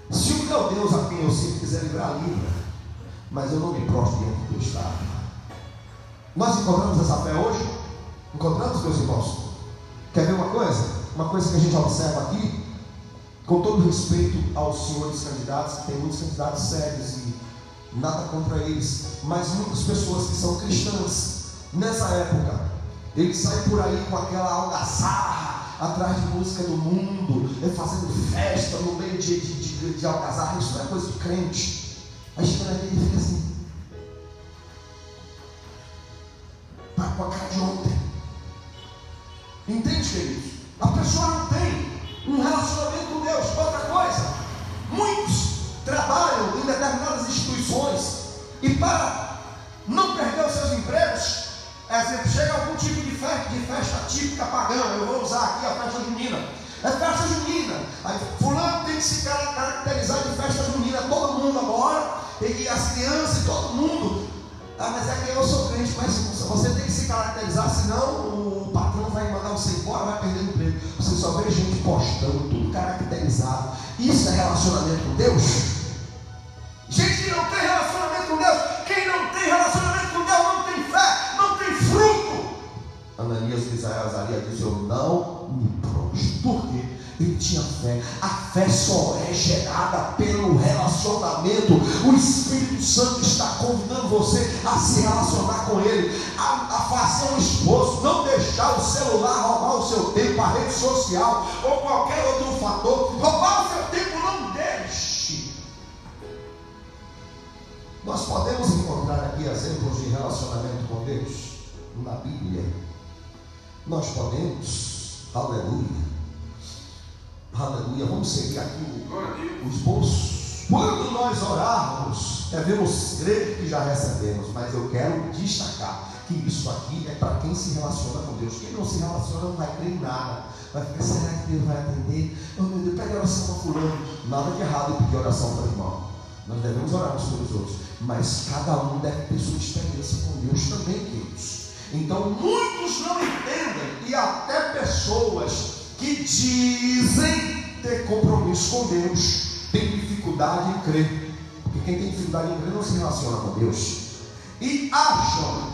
Se o meu Deus, a quem eu sempre quiser livrar, livra. Mas eu não me prostro diante do Estado. Nós encontramos essa fé hoje? Encontramos, meus irmãos? Quer ver uma coisa? Uma coisa que a gente observa aqui, com todo respeito aos senhores candidatos, que tem muitos candidatos sérios e nada contra eles, mas muitas pessoas que são cristãs, nessa época, eles saem por aí com aquela algazarra, atrás de música do mundo, fazendo festa no meio de algazarra. Isso não é coisa de crente. Aí chega na igreja e fica assim, com a cara de ontem. Entende, queridos? A pessoa não tem um relacionamento com Deus. Outra coisa, muitos trabalham em determinadas instituições e para não perder os seus empregos, exemplo, chega algum tipo de festa típica pagã, eu vou usar aqui a festa junina. É festa junina. Aí fulano tem que se caracterizar de festa junina. Todo mundo agora, e as crianças e todo mundo. Ah, mas é que eu sou crente, mas você tem que se caracterizar, senão o patrão vai mandar você embora, vai perder o emprego. Você só vê gente postando tudo caracterizado. Isso é relacionamento com Deus? Gente que não tem relacionamento com Deus. Quem não tem relacionamento com Deus não tem fé, não tem fruto. Ananias, Misael e Azarias dizem: eu não me prostro. Por quê? Ele tinha fé. A fé só é gerada pelo relacionamento. O Espírito Santo está convidando você a se relacionar com Ele, a fazer um esforço, não deixar o celular roubar o seu tempo, a rede social ou qualquer outro fator roubar o seu tempo. Não deixe. Nós podemos encontrar aqui exemplos de relacionamento com Deus na Bíblia. Nós podemos, aleluia. Aleluia, vamos seguir aqui os bolsos. Quando nós orarmos, devemos crer que já recebemos, mas eu quero destacar que isso aqui é para quem se relaciona com Deus. Quem não se relaciona não vai crer em nada. Vai ficar: será que Deus vai atender? Oh meu Deus, pede oração para fulano. Nada de errado em pedir oração para o irmão. Nós devemos orar uns pelos outros, mas cada um deve ter sua experiência com Deus também, queridos. Então muitos não entendem, e até pessoas que dizem ter compromisso com Deus tem dificuldade em crer, porque quem tem dificuldade em crer não se relaciona com Deus, e acham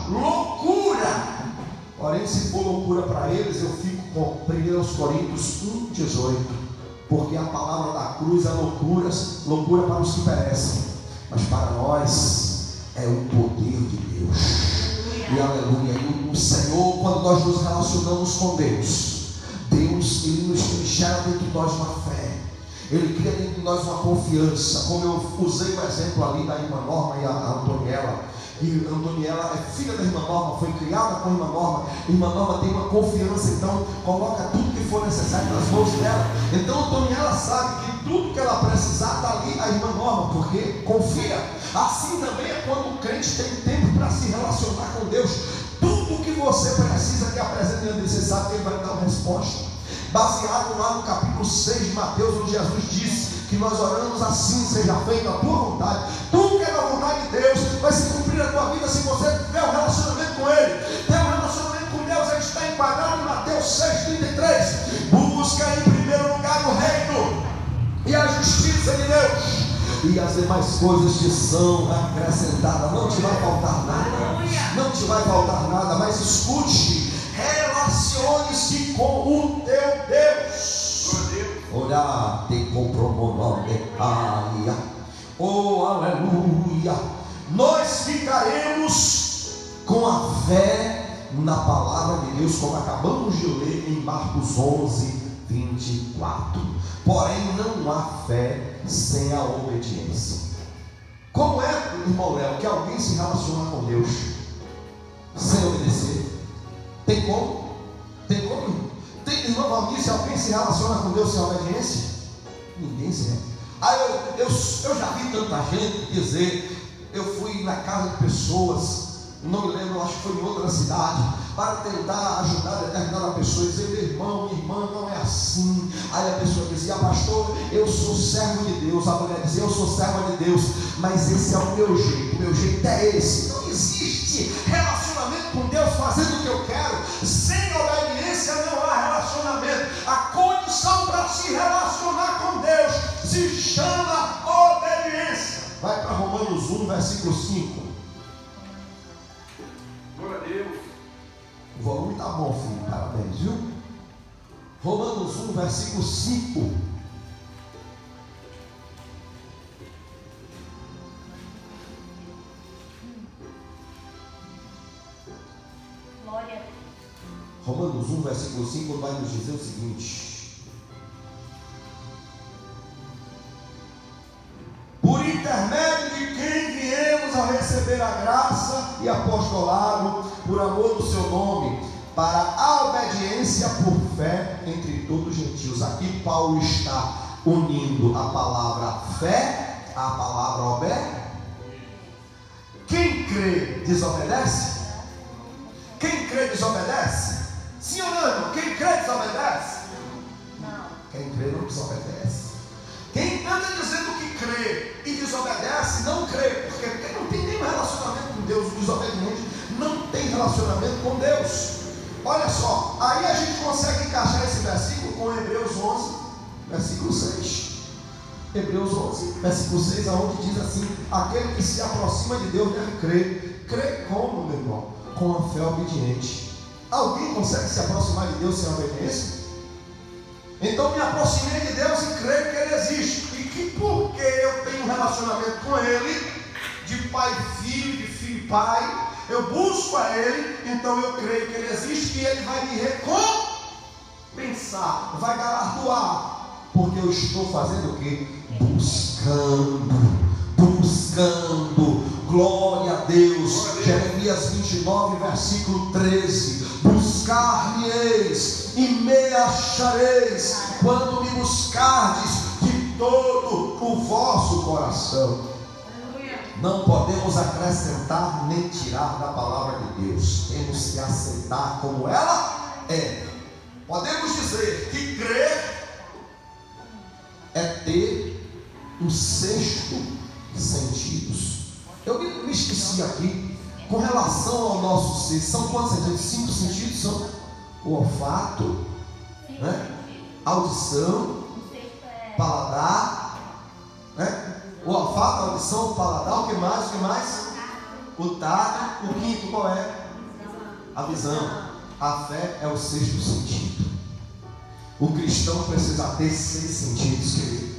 loucura. Porém, se for loucura para eles, eu fico com 1 Coríntios 1,18, porque a palavra da cruz é loucura para os que perecem, mas para nós é o poder de Deus. E aleluia. E o Senhor, quando nós nos relacionamos com Deus, Ele gera dentro de nós uma fé, Ele cria dentro de nós uma confiança. Como eu usei o exemplo ali da irmã Norma e a Antoniela. E a Antoniela é filha da irmã Norma, foi criada com a irmã Norma. A irmã Norma tem uma confiança, então coloca tudo que for necessário nas mãos dela. Então a Antoniela sabe que tudo que ela precisar está ali a irmã Norma, porque confia. Assim também é quando o crente tem tempo para se relacionar com Deus. Tudo que você precisa que apresente diante dele, você sabe que Ele vai dar uma resposta. Baseado lá no capítulo 6 de Mateus, onde Jesus disse que nós oramos assim: seja feita a tua vontade. Tudo que é da vontade de Deus vai se cumprir na tua vida se você tiver um relacionamento com Ele. Ter um relacionamento com Deus, Ele está enquadrado em Mateus 6,33. Busca em primeiro lugar o reino e a justiça de Deus, e as demais coisas te são acrescentadas. Não te vai faltar nada, não te vai faltar nada. Mas escute, relacione-se com o teu Deus. Orar te compromovendo, oh aleluia. Nós ficaremos com a fé na palavra de Deus, como acabamos de ler em Marcos 11, 24. Porém, não há fé sem a obediência. Como é, irmão Léo, que alguém se relaciona com Deus sem obedecer? Tem como? Tem como? Tem, irmão Valmir, se alguém se relaciona com Deus sem obediência? Ninguém se relaciona. Eu já vi tanta gente dizer, eu fui na casa de pessoas, não me lembro, acho que foi em outra cidade, para tentar ajudar determinada pessoa, e dizer, meu irmão, minha irmã, não é assim. Aí a pessoa dizia, pastor, eu sou servo de Deus. A mulher dizia, eu sou serva de Deus, mas esse é o meu jeito é esse. Não existe relacionamento com Deus fazendo o que eu quero. Sem obediência não há relacionamento. A condição para se relacionar com Deus se chama obediência. Vai para Romanos 1, versículo 5. Glória a Deus. O volume está bom, filho, parabéns, viu? Romanos 1, versículo 5. Glória. Romanos 1, versículo 5 vai nos dizer o seguinte: por intermédio de quem viemos a receber a graça e apostolado por amor do seu nome, para a obediência por fé entre todos os gentios. Aqui Paulo está unindo a palavra fé à palavra obediência. Quem crê desobedece? Quem crê desobedece? Sim ou não? Quem crê desobedece? Não. Quem crê não desobedece. Quem anda dizendo que crê e desobedece, não crê, porque não tem nenhum relacionamento com Deus. O desobediente não tem relacionamento com Deus. Olha só, aí a gente consegue encaixar esse versículo com Hebreus 11, versículo 6. Hebreus 11, versículo 6, aonde diz assim: aquele que se aproxima de Deus deve crer. Crer como, meu irmão? Com a fé obediente. Alguém consegue se aproximar de Deus sem obediência? Então me aproximei de Deus e creio que Ele existe. E que porque eu tenho um relacionamento com Ele, de pai e filho, de filho e pai, eu busco a Ele, então eu creio que Ele existe e Ele vai me recompensar, vai galardoar, porque eu estou fazendo o quê? Buscando, glória a Deus. Jeremias 29, versículo 13: buscar-me-eis e me achareis, quando me buscardes de todo o vosso coração. Não podemos acrescentar nem tirar da palavra de Deus, temos que aceitar como ela é. Podemos dizer que crer é ter um sexto sentidos. Eu me esqueci aqui, com relação ao nosso ser, são quantos sentidos? 5 sentidos são o olfato, né? Audição, paladar, né? O olfato, a audição, o paladar, o que mais? O que mais? O tato. O quinto qual é? A visão. A fé é o sexto sentido. O cristão precisa ter 6 sentidos, querido.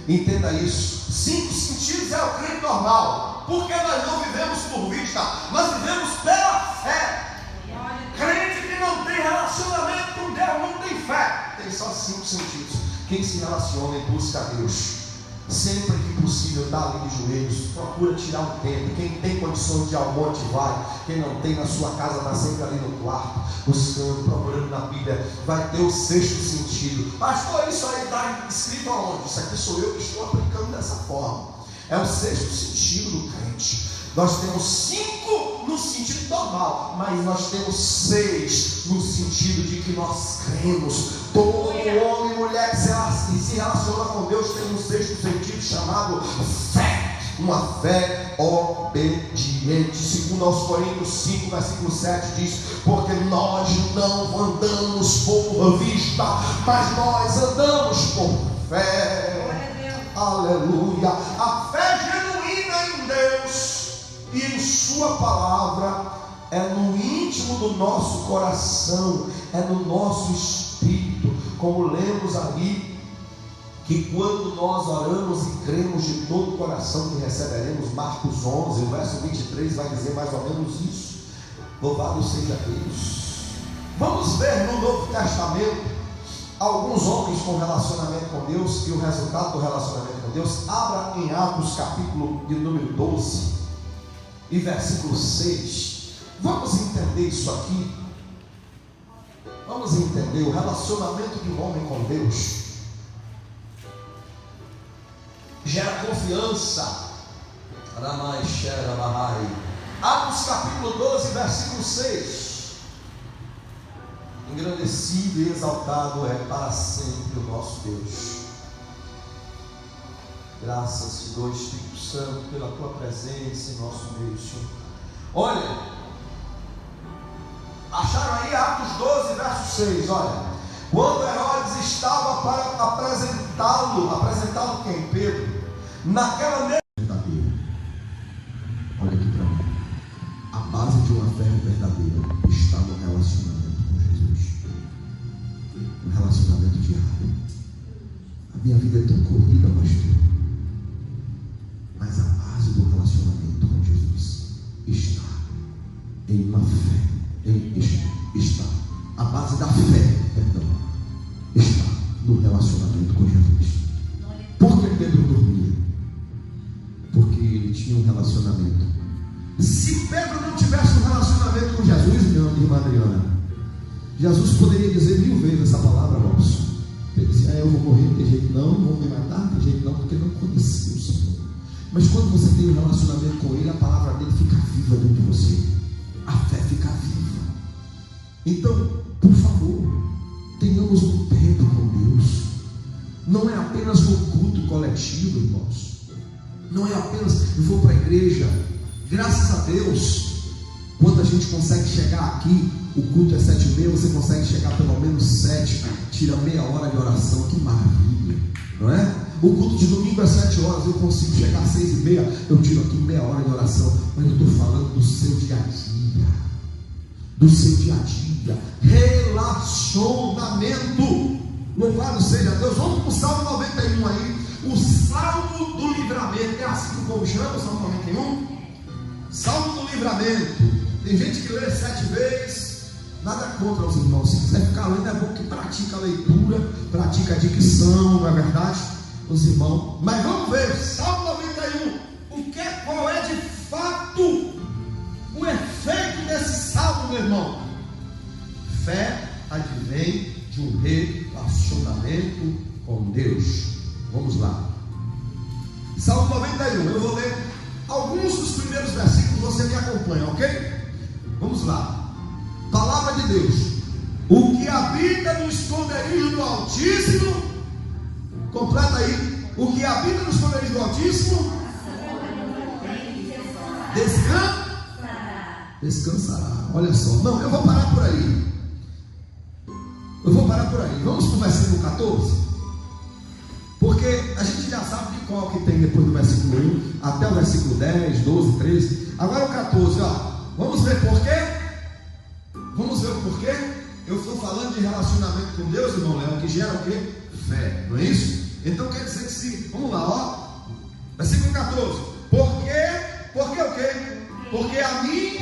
Entenda isso. 5 sentidos é o crente normal, porque nós não vivemos por vista, nós vivemos pela fé. Crente que não tem relacionamento com Deus não tem fé. Tem só 5 sentidos. Quem se relaciona e busca a Deus, sempre que possível, está ali de joelhos, procura tirar um tempo. Quem tem condições de ir ao monte vai. Quem não tem, na sua casa, está sempre ali no quarto, buscando, procurando na Bíblia. Vai ter o sexto sentido. Pastor, isso aí está escrito aonde? Isso aqui sou eu que estou aplicando dessa forma. É o sexto sentido do crente. Nós temos 5 no sentido normal, mas nós temos 6 no sentido de que nós cremos. Todo homem e mulher que se relaciona com Deus tem um sexto sentido chamado fé. Uma fé obediente. Segundo aos Coríntios 5, versículo 7 diz: porque nós não andamos por vista, mas nós andamos por fé. Aleluia. A fé genuína em Deus e em sua palavra é no íntimo do nosso coração, é no nosso espírito, como lemos ali, que quando nós oramos e cremos de todo o coração que receberemos. Marcos 11, o verso 23 vai dizer mais ou menos isso. Louvado seja Deus. Vamos ver no Novo Testamento alguns homens com relacionamento com Deus e o resultado do relacionamento com Deus. Abra em Atos capítulo de número 12 e versículo 6. Vamos entender isso aqui. Vamos entender o relacionamento de um homem com Deus. Gera confiança. Atos capítulo 12, versículo 6. Engrandecido e exaltado é para sempre o nosso Deus. Graças te dou, Espírito Santo, pela tua presença em nosso meio, Senhor. Olha, acharam aí Atos 12, verso 6, olha. Quando Herodes estava para apresentá-lo quem? Pedro, naquela mesma verdadeira. Olha aqui para mim. A base de uma fé verdadeira está no relacionamento com Jesus. Um relacionamento diário. A minha vida é tão corrida, pastor. Mas a base do relacionamento com Jesus está em uma fé. Está. A base da fé, perdão, está no relacionamento com Jesus. Por que Pedro dormia? Porque ele tinha um relacionamento. Se Pedro não tivesse um relacionamento com Jesus, minha irmã Adriana, Jesus poderia dizer 1000 vezes essa palavra, moço. Ele dizia, eu vou morrer, tem jeito não, vou me matar, tem jeito não, porque não conhecia o Senhor. Mas quando você tem um relacionamento com Ele, a palavra dele fica viva dentro de você. A fé fica viva. Então, por favor, tenhamos um tempo com Deus. Não é apenas um culto coletivo, irmãos. Não é apenas, eu vou para a igreja. Graças a Deus, quando a gente consegue chegar aqui, o culto é 7h30, você consegue chegar pelo menos 7, tira meia hora de oração, que maravilha, não é? O culto de domingo é 7 horas, eu consigo chegar às 6h30, eu tiro aqui meia hora de oração, mas eu estou falando do seu dia a dia, do seu dia a dia, relacionamento. Louvado seja Deus. Vamos para o Salmo 91 aí, o Salmo do Livramento. É assim que o povo chama o Salmo 91? Salmo do Livramento. Tem gente que lê 7 vezes. Nada contra os irmãos. Se quiser ficar lendo, é bom que pratica a leitura, pratica a dicção, não é verdade? Os irmãos. Mas vamos ver, Salmo 91. Qual é de fato o efeito desse salmo, meu irmão? Fé advém de um relacionamento com Deus. Vamos lá. Salmo 91. Eu vou ler alguns dos primeiros versículos, você me acompanha, ok? Vamos lá. Palavra de Deus. O que habita no esconderijo do Altíssimo, completa aí. O que habita no esconderijo do Altíssimo descansará. Olha só. Não, eu vou parar por aí. Vamos para o versículo 14. Porque a gente já sabe de qual que tem depois do versículo 1 até o versículo 10, 12, 13. Agora o 14, ó. Vamos ver por quê? Vamos ver o porquê? Eu estou falando de relacionamento com Deus, irmão Léo, que gera o quê? Fé, não é isso? Então quer dizer que se... Vamos lá, ó. Versículo 14. Por quê o quê? Porque a mim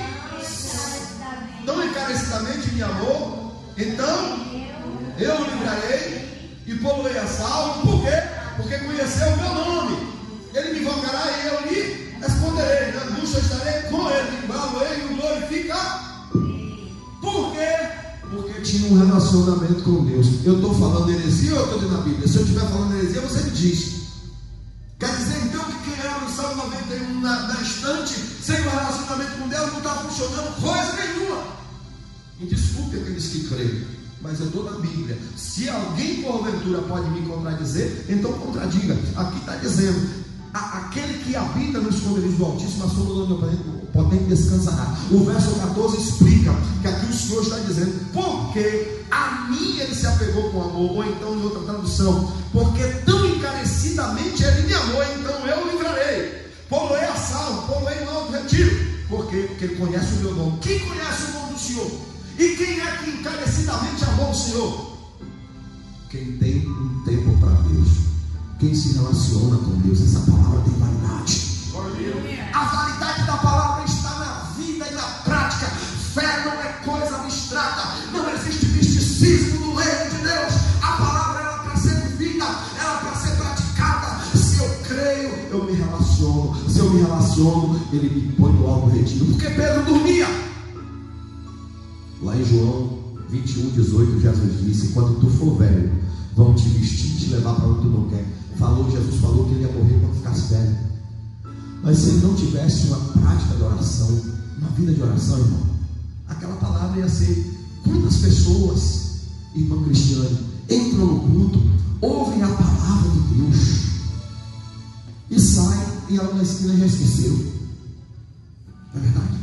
tão encarecidamente me amou, então eu o livrarei e pô-lo-ei a salvo. Por quê? Porque conheceu o meu nome. Ele me invocará e eu lhe responderei. Na angústia estarei com ele, livrá-lo-ei e o glorificarei. Por quê? Porque tinha um relacionamento com Deus. Eu estou falando heresia ou eu estou dentro da Bíblia? Se eu estiver falando heresia, você me diz. Quer dizer então que quem era no Salmo 91 na estante, sem um relacionamento com Deus, não está funcionando coisa nenhuma. Me desculpe aqueles que creem, mas eu estou na Bíblia. Se alguém porventura pode me contradizer, então contradiga. Aqui está dizendo: aquele que habita no esconderijo do Altíssimo, a sombra do Onipotente descansará. O verso 14 explica que aqui o Senhor está dizendo: porque a mim ele se apegou com amor. Ou então, em outra tradução, porque tão encarecidamente ele me amou, então eu o livrarei, pô-lo-ei a salvo, pô-lo-ei no alto retiro. Por quê? Porque ele conhece o meu nome. Quem conhece o nome do Senhor? E quem é que encarecidamente amou o Senhor? Quem tem um tempo para Deus, quem se relaciona com Deus. Essa palavra tem validade. A validade da palavra está na vida e na prática. Fé não é coisa abstrata. Não existe misticismo no reino de Deus. A palavra estaciono, ele me põe no Alto Retiro. Porque Pedro dormia. Lá em João 21:18, Jesus disse: quando tu for velho, vão te vestir e te levar para onde tu não quer. Jesus falou que ele ia morrer quando ficasse velho. Mas se ele não tivesse uma prática de oração, uma vida de oração, irmão, aquela palavra ia ser: quantas pessoas, irmão Cristiane, entram no culto, ouvem a palavra de Deus e saem e ela na esquina já esqueceu. Não é verdade?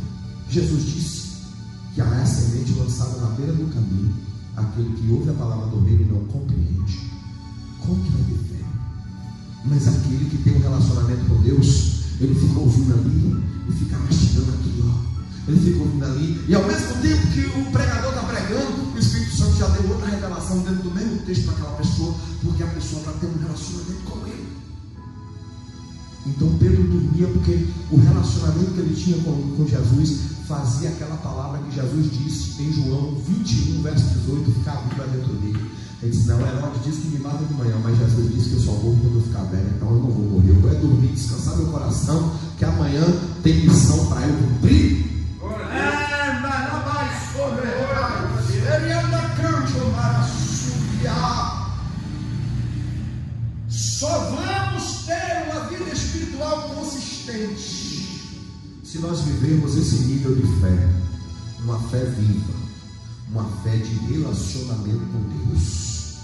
Jesus disse que há a semente lançada na beira do caminho, aquele que ouve a palavra do reino e não compreende. Como que vai ter fé? Mas aquele que tem um relacionamento com Deus, ele fica ouvindo ali e fica mastigando aqui, ó. Ele fica ouvindo ali, e ao mesmo tempo que o pregador está pregando, o Espírito Santo já deu outra revelação dentro do mesmo texto para aquela pessoa, porque a pessoa está tendo um relacionamento com ele. Então Pedro dormia porque o relacionamento que ele tinha com Jesus fazia aquela palavra que Jesus disse em João 21, verso 18, ficar viva dentro dele. Ele disse: não, Herodes disse que me mata de manhã, mas Jesus disse que eu só morro quando eu ficar velho, então eu não vou morrer. Eu vou dormir, descansar meu coração, que amanhã tem missão para eu cumprir. Só vamos ter uma vida espiritual consistente se nós vivermos esse nível de fé, uma fé viva, uma fé de relacionamento com Deus.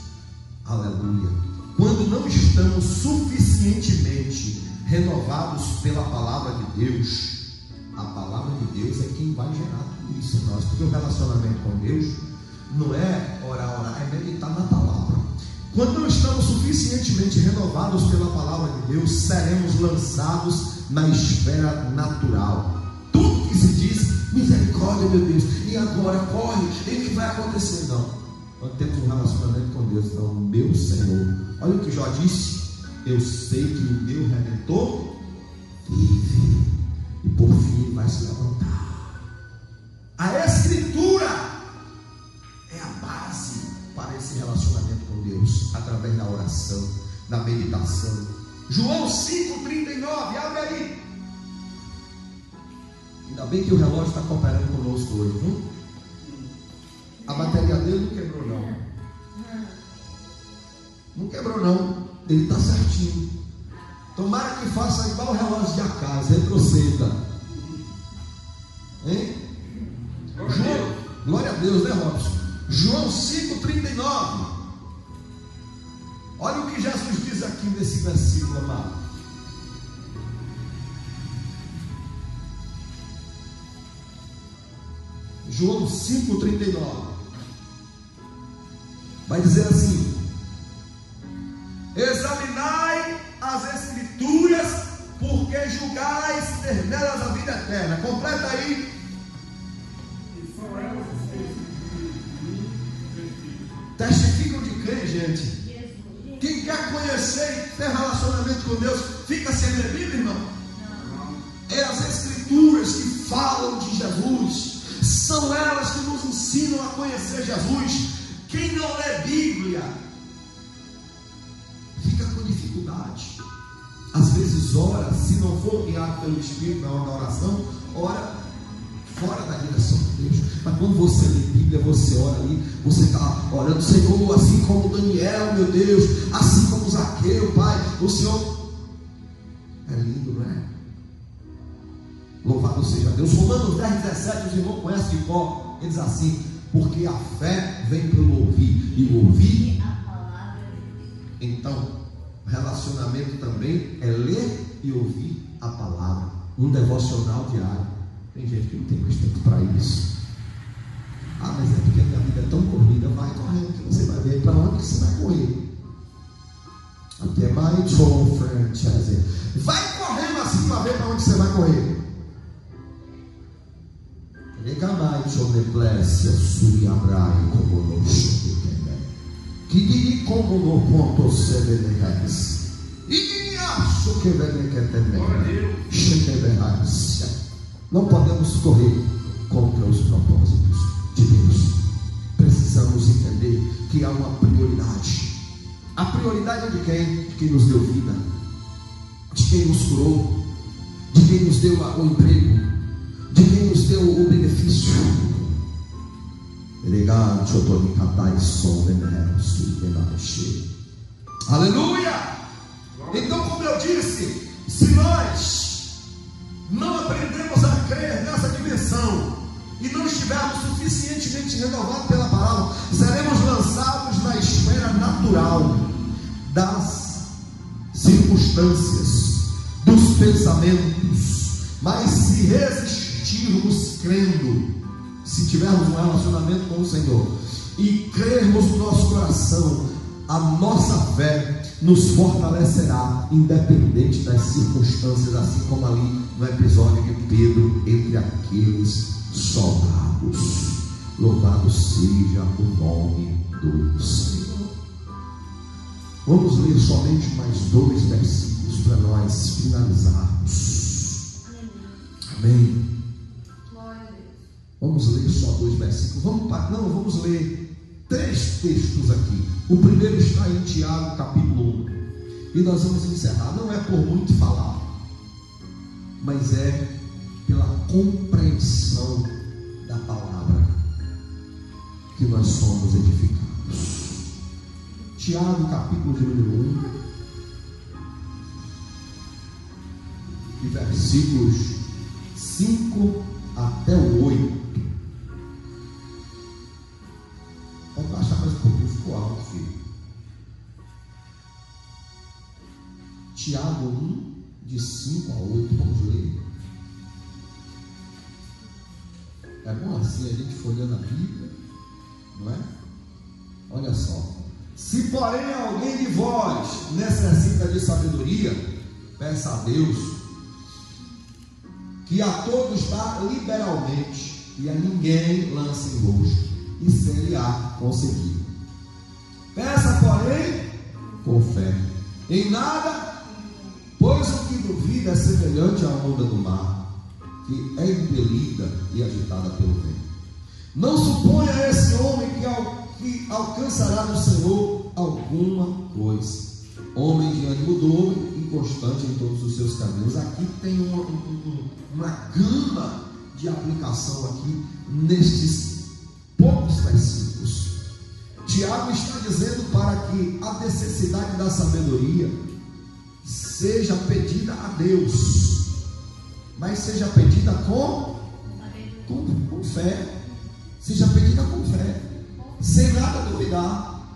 Aleluia. Quando não estamos suficientemente renovados pela palavra de Deus, a palavra de Deus é quem vai gerar tudo isso em nós, porque o relacionamento com Deus não é orar, é meditar na palavra. Quando não estamos suficientemente renovados pela palavra de Deus, seremos lançados na esfera natural. Tudo que se diz: misericórdia, meu Deus, e agora corre, e o que vai acontecer? Não, nós temos um relacionamento com Deus. Não, meu Senhor, olha o que Jó disse: eu sei que o meu Redentor vive, e por fim vai se levantar. A Escritura é a base para esse relacionamento com Deus, através da oração, da meditação. João 5,39, abre aí. Ainda bem que o relógio está cooperando conosco hoje, viu? A bateria dele não quebrou, não. Não quebrou, não. Ele está certinho. Tomara que faça igual o relógio de Acasa, retroceda. Hein? João, glória a Deus, né, Robson? João 5,39. Olha o que Jesus diz aqui nesse versículo, amado. João 5,39 vai dizer assim: examinai as Escrituras, porque julgais ter nelas a vida eterna. Completa aí. Testificam de quem, gente? Quem quer conhecer e ter relacionamento com Deus, fica sem ler Bíblia, irmão? É as Escrituras que falam de Jesus, são elas que nos ensinam a conhecer Jesus. Quem não lê Bíblia fica com dificuldade. Às vezes ora, se não for guiado pelo Espírito na hora da oração, ora fora da direção de Deus. Mas quando você lê Bíblia, você ora ali, você está orando: Senhor, assim como Daniel, meu Deus, assim como Zaqueu, Pai, o Senhor é lindo, não é? Louvado seja Deus. Romanos 10,17, os irmãos conhecem de cor. Ele diz assim: porque a fé vem pelo ouvir, e o ouvir a palavra de Deus. Então, relacionamento também é ler e ouvir a palavra. Um devocional diário. Tem gente que não tem mais tempo para isso. Ah, mas é porque a minha vida é tão corrida. Vai correndo, que você vai ver para onde você vai correr. Até mais friend. Vai correndo assim para ver para onde você vai correr. Que diria como no ponto se venerais. E acho que não podemos correr contra os propósitos de Deus. Precisamos entender que há uma prioridade. A prioridade é de quem? De quem nos deu vida, de quem nos curou, de quem nos deu o emprego, de quem nos deu o benefício. Aleluia! Então, como eu disse, se nós não aprendemos a crer nessa dimensão e não estivermos suficientemente renovados pela palavra, seremos lançados na esfera natural das circunstâncias, dos pensamentos. Mas se resistirmos crendo, se tivermos um relacionamento com o Senhor e crermos no nosso coração, a nossa fé nos fortalecerá, independente das circunstâncias, assim como ali no episódio de Pedro entre aqueles soldados. Louvado seja o nome do Senhor. Vamos ler somente mais 2 versículos para nós finalizarmos. Amém. Vamos ler só 2 versículos. Vamos ler 3 textos aqui. O primeiro está em Tiago, capítulo 1. E nós vamos encerrar. Não é por muito falar, mas é pela compreensão da palavra que nós somos edificados. Tiago, capítulo de número 1, de versículos 5 até o 8. Pode baixar mais um pouquinho, ficou alto, filho. Tiago 1, de 5 a 8, vamos ler. É bom assim a gente folheando a Bíblia, não é? Olha só. Se porém alguém de vós necessita de sabedoria, peça a Deus, que a todos dá liberalmente, e a ninguém lança em rosto, e se-lhe-á concedido. Peça, porém, com fé, em nada, pois o que duvida é semelhante à onda do mar, que é impelida e agitada pelo vento. Não suponha esse homem que alcançará no Senhor alguma coisa. Homem de ânimo dobre, inconstante em todos os seus caminhos. Aqui tem uma gama de aplicação aqui nestes poucos versículos. Tiago está dizendo para que a necessidade da sabedoria seja pedida a Deus, mas seja pedida com fé. Seja pedida com fé, sem nada duvidar.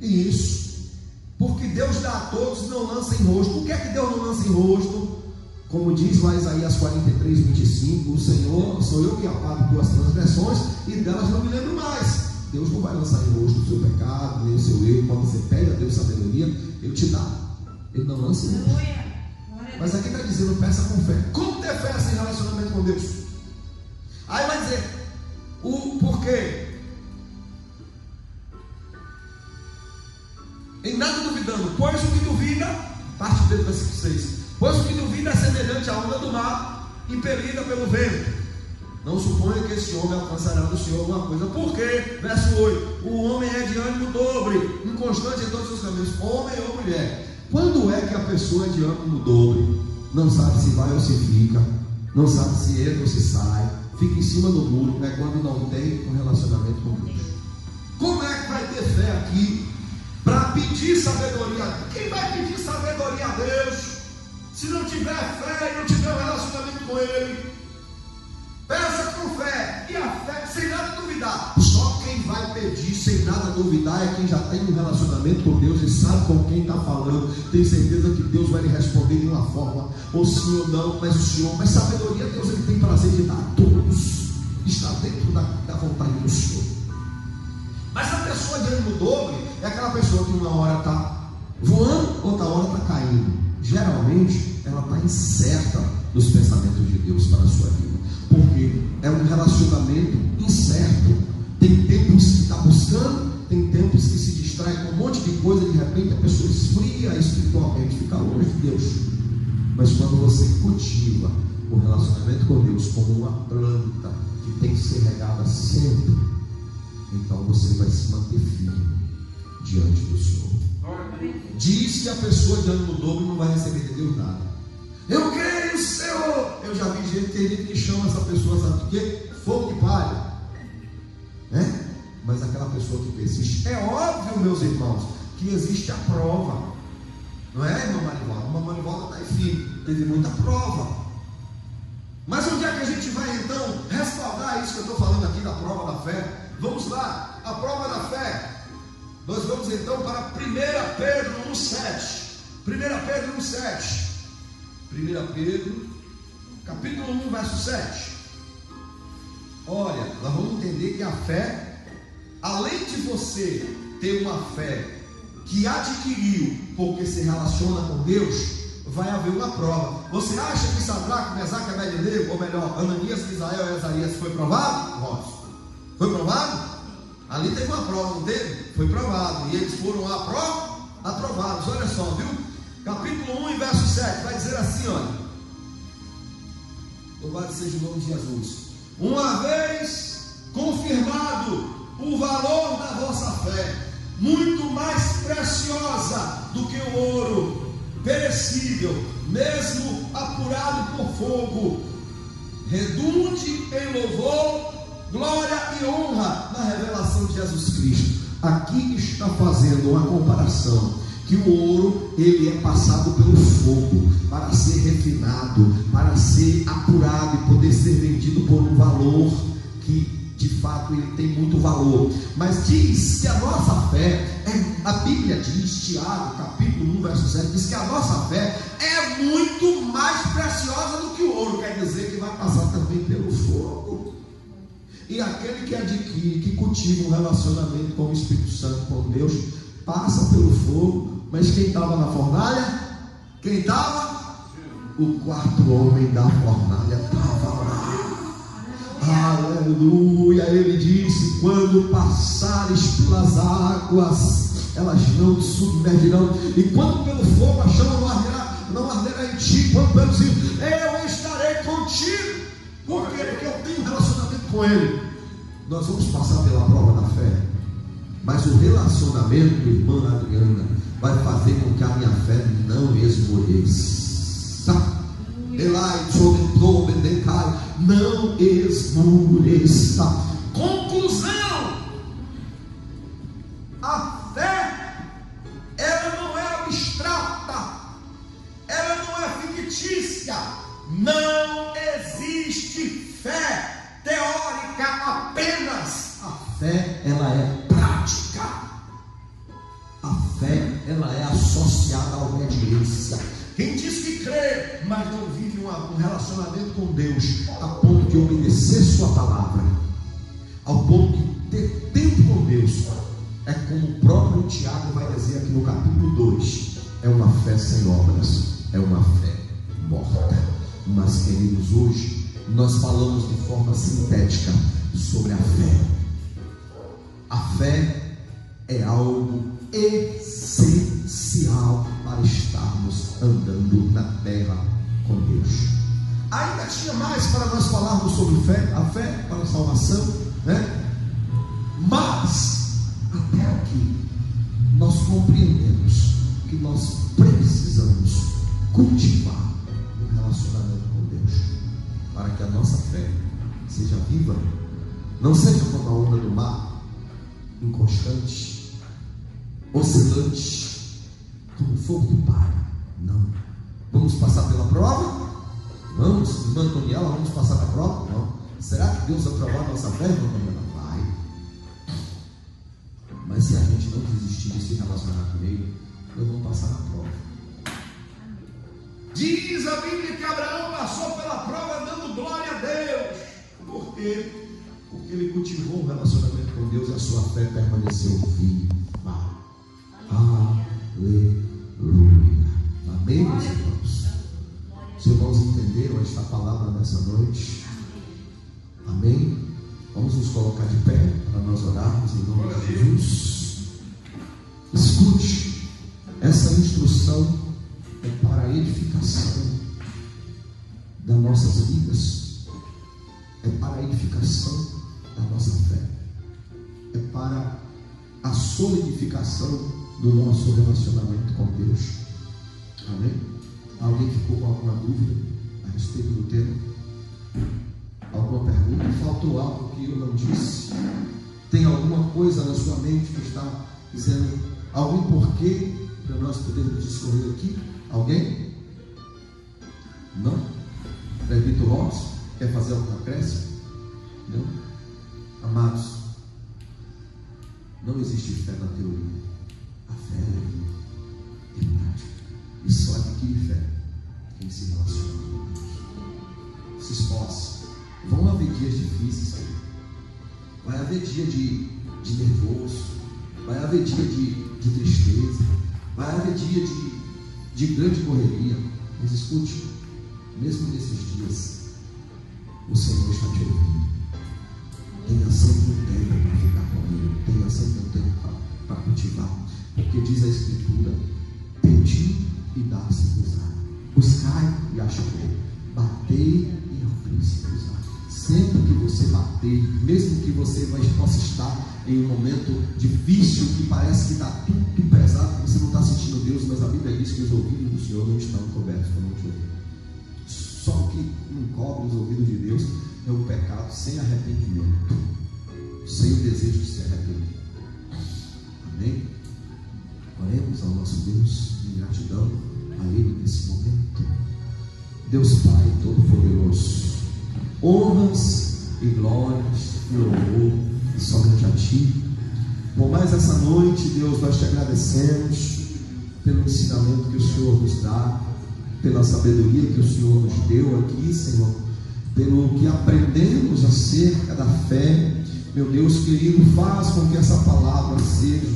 Isso. Porque Deus dá a todos e não lança em rosto. Por que é que Deus não lança em rosto? Como diz lá Isaías 43, 25, o Senhor, sou eu que apago tuas transgressões e delas não me lembro mais. Deus não vai lançar em rosto o seu pecado, nem o seu erro. Quando você pede a Deus sabedoria, Ele te dá. Ele não lança em rosto. Mas aqui está dizendo, peça com fé. Como ter fé sem relacionamento com Deus? Aí vai dizer, o porquê? Em nada duvidando, pois o que duvida, parte do versículo 6, pois o que duvida é semelhante à onda do mar, impelida pelo vento. Não suponha que esse homem alcançará do Senhor alguma coisa. Por quê? Verso 8, o homem é de ânimo dobre, inconstante em todos os seus caminhos, homem ou mulher. Quando é que a pessoa é de ânimo dobre? Não sabe se vai ou se fica, não sabe se entra ou se sai, fica em cima do muro, é quando não tem um relacionamento com Deus. Como é que vai ter fé aqui para pedir sabedoria? Quem vai pedir sabedoria a Deus se não tiver fé e não tiver um relacionamento com Ele? Peça com fé, e a fé sem nada duvidar. Só quem vai pedir sem nada duvidar é quem já tem um relacionamento com Deus e sabe com quem está falando, tem certeza que Deus vai lhe responder de uma forma, ou sim ou não, mas sabedoria Deus ele tem prazer de dar a todos, está dentro da vontade do Senhor. Mas a pessoa de ânimo dobre é aquela pessoa que uma hora está voando, outra hora está caindo. Geralmente ela está incerta dos pensamentos de Deus para a sua vida, porque é um relacionamento incerto. Tem tempos que está buscando, tem tempos que se distrai com um monte de coisa, de repente a pessoa esfria espiritualmente, fica longe de Deus. Mas quando você cultiva o relacionamento com Deus como uma planta que tem que ser regada sempre, então você vai se manter firme diante do Senhor. Diz que a pessoa de ânimo dobro não vai receber de Deus nada. Eu creio, Senhor. Eu já vi gente, tem gente que chama essa pessoa, sabe de quê? Fogo de palha, né? Mas aquela pessoa que persiste, é óbvio, meus irmãos, que existe a prova, não é, irmã Marivalda? Irmã Marivalda está aí firme, teve muita prova. Mas onde é que a gente vai então respaldar isso que eu estou falando aqui da prova da fé? Vamos lá, a prova da fé. Nós vamos então para 1 Pedro 1,7. 1 Pedro 1,7. 1 Pedro, capítulo 1, verso 7. Olha, nós vamos entender que a fé, além de você ter uma fé que adquiriu porque se relaciona com Deus, vai haver uma prova. Você acha que Sadraque, Mesaque e Abednego, ou melhor, Ananias, Misael e Azarias foi provado? Nossa. Foi provado? Ali teve uma prova, não teve? Foi provado. E eles foram aprovados. Olha só, viu? Capítulo 1, verso 7. Vai dizer assim, olha. Louvado seja o nome de Jesus. Uma vez confirmado o valor da vossa fé, muito mais preciosa do que o ouro perecível, mesmo apurado por fogo, redunde em louvor, glória e honra na revelação de Jesus Cristo. Aqui está fazendo uma comparação que o ouro, ele é passado pelo fogo para ser refinado, para ser apurado e poder ser vendido por um valor que de fato ele tem muito valor. Mas diz que a nossa fé, a Bíblia diz, Tiago capítulo 1 verso 7, diz que a nossa fé é muito mais preciosa do que o ouro. Quer dizer que vai passar também pelo fogo. E aquele que adquire, que cultiva um relacionamento com o Espírito Santo, com Deus, passa pelo fogo. Mas quem estava na fornalha? Quem estava? O quarto homem da fornalha estava lá. Aleluia. Ele disse: quando passares pelas águas, elas não te submergirão, e quando pelo fogo a chama não arderá em ti, quando pelos rios, eu estarei contigo. Por quê? Porque eu tenho um relacionamento com Ele. Nós vamos passar pela prova da fé, mas o relacionamento, irmã Adriana, vai fazer com que a minha fé não esmoreça. Não esmoreça. Conclusão: a fé, ela não é abstrata, ela não é fictícia. Não existe fé teórica apenas. A fé, ela é prática. A fé, ela é associada à obediência. Quem diz que crê, mas não vive um relacionamento com Deus, a ponto de obedecer sua palavra, ao ponto de ter tempo com Deus, é como o próprio Tiago vai dizer aqui no capítulo 2, é uma fé sem obras, é uma fé morta. Mas, queridos, hoje nós falamos de forma sintética sobre a fé. A fé é algo essencial para estarmos andando na terra com Deus. Ainda tinha mais para nós falarmos sobre fé, a fé para a salvação, né? Mas até aqui nós compreendemos que nós precisamos cultivar um relacionamento com Deus para que a nossa fé seja viva, não seja como a onda do mar, inconstante, oscilante, como fogo de palha. Não. Vamos passar pela prova? Vamos, irmã Antoniela, vamos passar na prova? Não. Será que Deus vai provar a nossa fé? Não vai. Mas se a gente não desistir de se relacionar com Ele, nós vamos passar na prova. Diz a Bíblia que Abraão passou pela prova dando glória a Deus. Por quê? Porque ele cultivou um relacionamento com Deus e a sua fé permaneceu viva. Aleluia. Amém, meus irmãos? Os irmãos entenderam esta palavra nessa noite? Amém? Vamos nos colocar de pé para nós orarmos em nome de Jesus. Escute, essa instrução é para a edificação das nossas vidas, é para a edificação da nossa fé, é para a solidificação do nosso relacionamento com Deus. Amém? Alguém ficou com alguma dúvida a respeito do tema? Alguma pergunta? Faltou algo que eu não disse? Tem alguma coisa na sua mente que está dizendo algum porquê para nós podermos discorrer aqui? Alguém? Não? Presbítero Ross, quer fazer alguma acréscimo? Não? Amados, não existe fé na teoria. A fé é prática. E só adquire fé quem se relaciona com Deus. Se esforce. Vão haver dias difíceis, vai haver dia de nervoso, vai haver dia de tristeza, vai haver dia de grande correria. Mas escute, mesmo nesses dias, o Senhor está te ouvindo. Tenha sempre um tempo para ficar com Ele, tenha sempre um tempo para cultivar, porque diz a Escritura: pedi e dá-se-vos-á, buscai e acharei, batei e abrir-se-vos-á. Sempre que você bater, mesmo que você possa estar em um momento difícil, que parece que está tudo pesado, que você não está sentindo Deus, mas a Bíblia diz que os ouvidos do Senhor não estão cobertos para não te ouvir. Só o que não cobre os ouvidos de Deus é o pecado sem arrependimento, sem o desejo de se arrepender. Amém? Oremos ao nosso Deus em gratidão a Ele nesse momento. Deus Pai Todo-Poderoso, honras e glórias e louvor somente a Ti. Por mais essa noite, Deus, nós te agradecemos pelo ensinamento que o Senhor nos dá, pela sabedoria que o Senhor nos deu aqui, Senhor, pelo que aprendemos acerca da fé. Meu Deus querido, faz com que essa palavra seja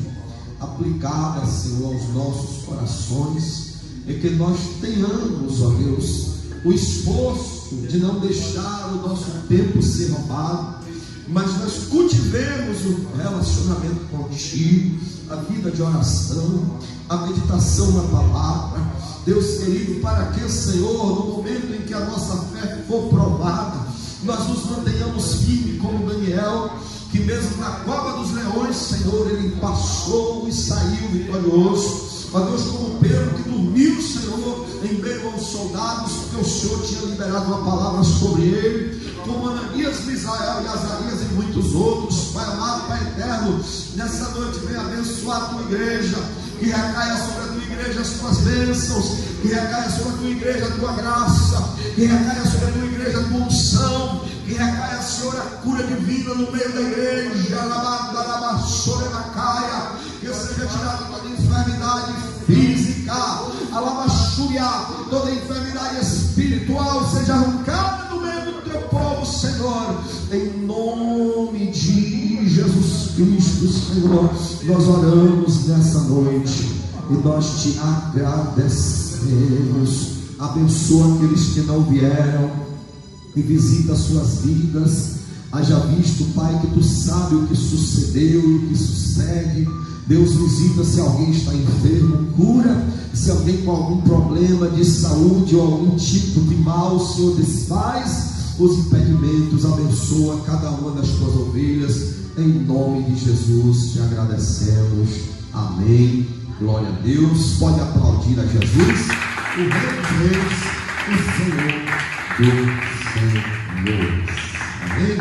aplicada, Senhor, aos nossos corações, e que nós tenhamos, ó Deus, o esforço de não deixar o nosso tempo ser roubado, mas nós cultivemos o relacionamento contigo, a vida de oração, a meditação na palavra, Deus querido, para que, Senhor, no momento em que a nossa fé for provada, nós nos mantenhamos firmes como Daniel, que mesmo na cova dos leões, Senhor, ele passou e saiu vitorioso. Ó Deus, como Pedro, que dormiu, Senhor, em meio aos soldados, porque o Senhor tinha liberado uma palavra sobre ele, como Ananias, Misael e Azarias e muitos outros. Pai amado, Pai eterno, nessa noite vem abençoar a tua igreja, que recaia sobre a tua igreja as tuas bênçãos, que recaia sobre a tua igreja a tua graça, que recaia sobre a tua igreja a tua unção, que recaia, Senhor, a cura divina no meio da igreja, que seja tirada toda enfermidade física, toda enfermidade espiritual seja arrancada do meio do teu povo, Senhor, em nome de Jesus Cristo, Senhor. Nós oramos nessa noite e nós te agradecemos. Abençoa aqueles que não vieram e visita as suas vidas. Haja visto, Pai, que tu sabe o que sucedeu e o que sucede. Deus, visita se alguém está enfermo, cura. Se alguém com algum problema de saúde ou algum tipo de mal, Senhor, desfaz os impedimentos. Abençoa cada uma das tuas ovelhas, em nome de Jesus te agradecemos. Amém. Glória a Deus. Pode aplaudir a Jesus, o Rei dos Reis, o Senhor dos Senhores. Amém.